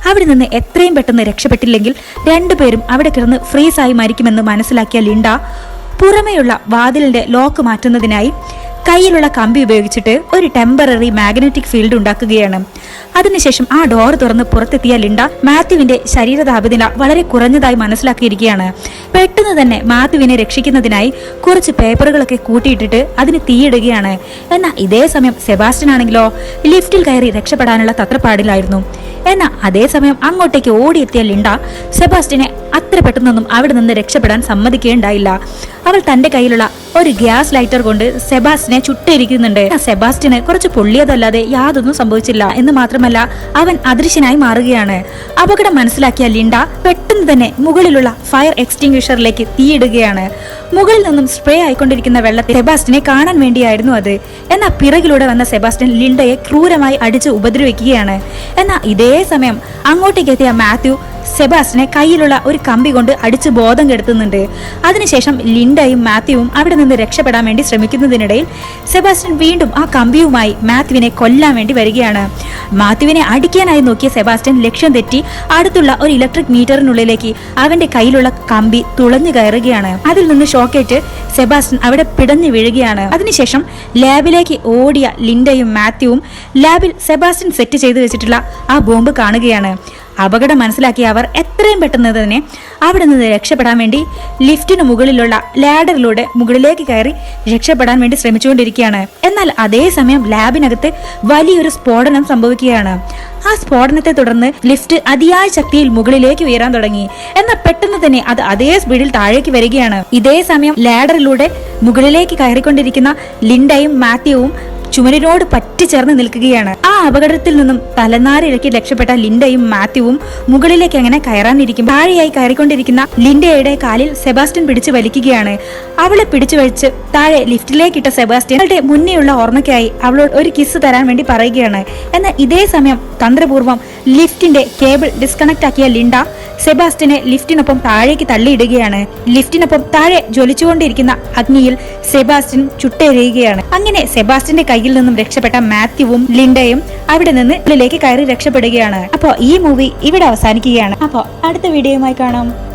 S1: അവിടെ നിന്ന് എത്രയും പെട്ടെന്ന് രക്ഷപ്പെട്ടില്ലെങ്കിൽ രണ്ടുപേരും അവിടെ കിടന്ന് ഫ്രീസായി മരിക്കുമെന്ന് മനസ്സിലാക്കിയ ലിൻഡ പുറമെയുള്ള വാതിലിന്റെ ലോക്ക് മാറ്റുന്നതിനായി കയ്യിലുള്ള കമ്പി ഉപയോഗിച്ചിട്ട് ഒരു ടെമ്പററി മാഗ്നറ്റിക് ഫീൽഡ് ഉണ്ടാക്കുകയാണ്. അതിനുശേഷം ആ ഡോർ തുറന്ന് പുറത്തെത്തിയ ലിൻഡ മാത്യുവിന്റെ ശരീര താപനില വളരെ കുറഞ്ഞതായി മനസ്സിലാക്കിയിരിക്കുകയാണ്. പെട്ടെന്ന് തന്നെ മാത്യുവിനെ രക്ഷിക്കുന്നതിനായി കുറച്ച് പേപ്പറുകളൊക്കെ കൂട്ടിയിട്ടിട്ട് അതിന് തീയിടുകയാണ്. എന്നാൽ ഇതേ സമയം സെബാസ്റ്റ്യൻ ആണെങ്കിലോ ലിഫ്റ്റിൽ കയറി രക്ഷപ്പെടാനുള്ള തത്രപ്പാടിലായിരുന്നു. എന്നാൽ അതേസമയം അങ്ങോട്ടേക്ക് ഓടിയെത്തിയ ലിൻഡ സെബാസ്റ്റ്യനെ അത്ര പെട്ടെന്നൊന്നും അവിടെ നിന്ന് രക്ഷപ്പെടാൻ സമ്മതിക്കുകയുണ്ടായില്ല. അവൾ തന്റെ കയ്യിലുള്ള ഒരു ഗ്യാസ് ലൈറ്റർ കൊണ്ട് സെബാസ്റ്റ്യനെ ചുട്ടിരിക്കുന്നുണ്ട്. സെബാസ്റ്റ്യന് കുറച്ച് പൊള്ളിയതല്ലാതെ യാതൊന്നും സംഭവിച്ചില്ല എന്ന് മാത്രമല്ല അവൻ അദൃശ്യനായി മാറുകയാണ്. അപകടം മനസ്സിലാക്കിയ ലിൻഡ പെട്ടെന്ന് തന്നെ മുകളിലുള്ള ഫയർ എക്സ്റ്റിംഗ്വിഷറിലേക്ക് തീയിടുകയാണ്. മുകളിൽ നിന്നും സ്പ്രേ ആയിക്കൊണ്ടിരിക്കുന്ന വെള്ളത്തിൽ സെബാസ്റ്റ്യനെ കാണാൻ വേണ്ടിയായിരുന്നു അത്. എന്നാൽ പിറകിലൂടെ വന്ന സെബാസ്റ്റ്യൻ ലിൻഡയെ ക്രൂരമായി അടിച്ച് ഉപദ്രവിക്കുകയാണ്. എന്നാൽ ഇതേ സമയം അങ്ങോട്ടേക്ക് എത്തിയ മാത്യു സെബാസ്റ്റ്യനെ കയ്യിലുള്ള ഒരു കമ്പി കൊണ്ട് അടിച്ച് ബോധം കെടുത്തുന്നുണ്ട്. അതിനുശേഷം ലിൻഡയും മാത്യുവും അവിടെ നിന്ന് രക്ഷപ്പെടാൻ വേണ്ടി ശ്രമിക്കുന്നതിനിടയിൽ സെബാസ്റ്റ്യൻ വീണ്ടും ആ കമ്പിയുമായി മാത്യുവിനെ കൊല്ലാൻ വേണ്ടി വരികയാണ്. മാത്യുവിനെ അടിക്കാനായി നോക്കിയ സെബാസ്റ്റ്യൻ ലക്ഷ്യം തെറ്റി അടുത്തുള്ള ഒരു ഇലക്ട്രിക് മീറ്ററിനുള്ളിലേക്ക് അവന്റെ കയ്യിലുള്ള കമ്പി തുളഞ്ഞു കയറുകയാണ്. അതിൽ നിന്ന് ഷോക്കേറ്റ് സെബാസ്റ്റ്യൻ അവിടെ പിടഞ്ഞു വീഴുകയാണ്. അതിനുശേഷം ലാബിലേക്ക് ഓടിയ ലിൻഡയും മാത്യുവും ലാബിൽ സെബാസ്റ്റ്യൻ സെറ്റ് ചെയ്തു വെച്ചിട്ടുള്ള ആ ബോംബ് കാണുകയാണ്. അപകടം മനസ്സിലാക്കിയ അവർ എത്രയും പെട്ടെന്ന് തന്നെ അവിടെ നിന്ന് രക്ഷപ്പെടാൻ വേണ്ടി ലിഫ്റ്റിന് മുകളിലുള്ള ലാഡറിലൂടെ മുകളിലേക്ക് കയറി രക്ഷപ്പെടാൻ വേണ്ടി ശ്രമിച്ചുകൊണ്ടിരിക്കുകയാണ്. എന്നാൽ അതേസമയം ലാബിനകത്ത് വലിയൊരു സ്ഫോടനം സംഭവിക്കുകയാണ്. ആ സ്ഫോടനത്തെ തുടർന്ന് ലിഫ്റ്റ് അതിയായ ശക്തിയിൽ മുകളിലേക്ക് ഉയരാൻ തുടങ്ങി. എന്നാൽ പെട്ടെന്ന് തന്നെ അത് അതേ സ്പീഡിൽ താഴേക്ക് വരികയാണ്. ഇതേ സമയം ലാഡറിലൂടെ മുകളിലേക്ക് കയറിക്കൊണ്ടിരിക്കുന്ന ലിൻഡയും മാത്യുവും ചുമരിനോട് പറ്റിച്ചേർന്ന് നിൽക്കുകയാണ്. ആ അപകടത്തിൽ നിന്നും തലനാരിഴക്കി രക്ഷപ്പെട്ട ലിൻഡയും മാത്യുവും മുകളിലേക്ക് അങ്ങനെ കയറാനിരിക്കും. താഴെയായി കയറിക്കൊണ്ടിരിക്കുന്ന ലിൻഡയുടെ കാലിൽ സെബാസ്റ്റ്യൻ പിടിച്ചു വലിക്കുകയാണ്. അവളെ പിടിച്ചു വലിച്ച് താഴെ ലിഫ്റ്റിലേക്കിട്ട സെബാസ്റ്റ്യൻ അവളുടെ മുന്നേയുള്ള ഓർമ്മയ്ക്കായി അവളോട് ഒരു കിസ് തരാൻ വേണ്ടി പറയുകയാണ്. എന്നാൽ ഇതേ സമയം തന്ത്രപൂർവ്വം ലിഫ്റ്റിന്റെ കേബിൾ ഡിസ്കണക്ട് ആക്കിയ ലിൻഡ സെബാസ്റ്റ്യനെ ലിഫ്റ്റിനൊപ്പം താഴേക്ക് തള്ളിയിടുകയാണ്. ലിഫ്റ്റിനൊപ്പം താഴെ ജ്വലിച്ചുകൊണ്ടിരിക്കുന്ന അഗ്നിയിൽ സെബാസ്റ്റ്യൻ ചുട്ടെരിയുകയാണ്. അങ്ങനെ സെബാസ്റ്റ്യന്റെ കയ്യിൽ നിന്നും രക്ഷപ്പെട്ട മാത്യുവും ലിൻഡയും അവിടെ നിന്ന് ഉള്ളിലേക്ക് കയറി രക്ഷപ്പെടുകയാണ്. അപ്പോൾ ഈ മൂവി ഇവിടെ അവസാനിക്കുകയാണ്. അപ്പോൾ അടുത്ത വീഡിയോയുമായി കാണാം.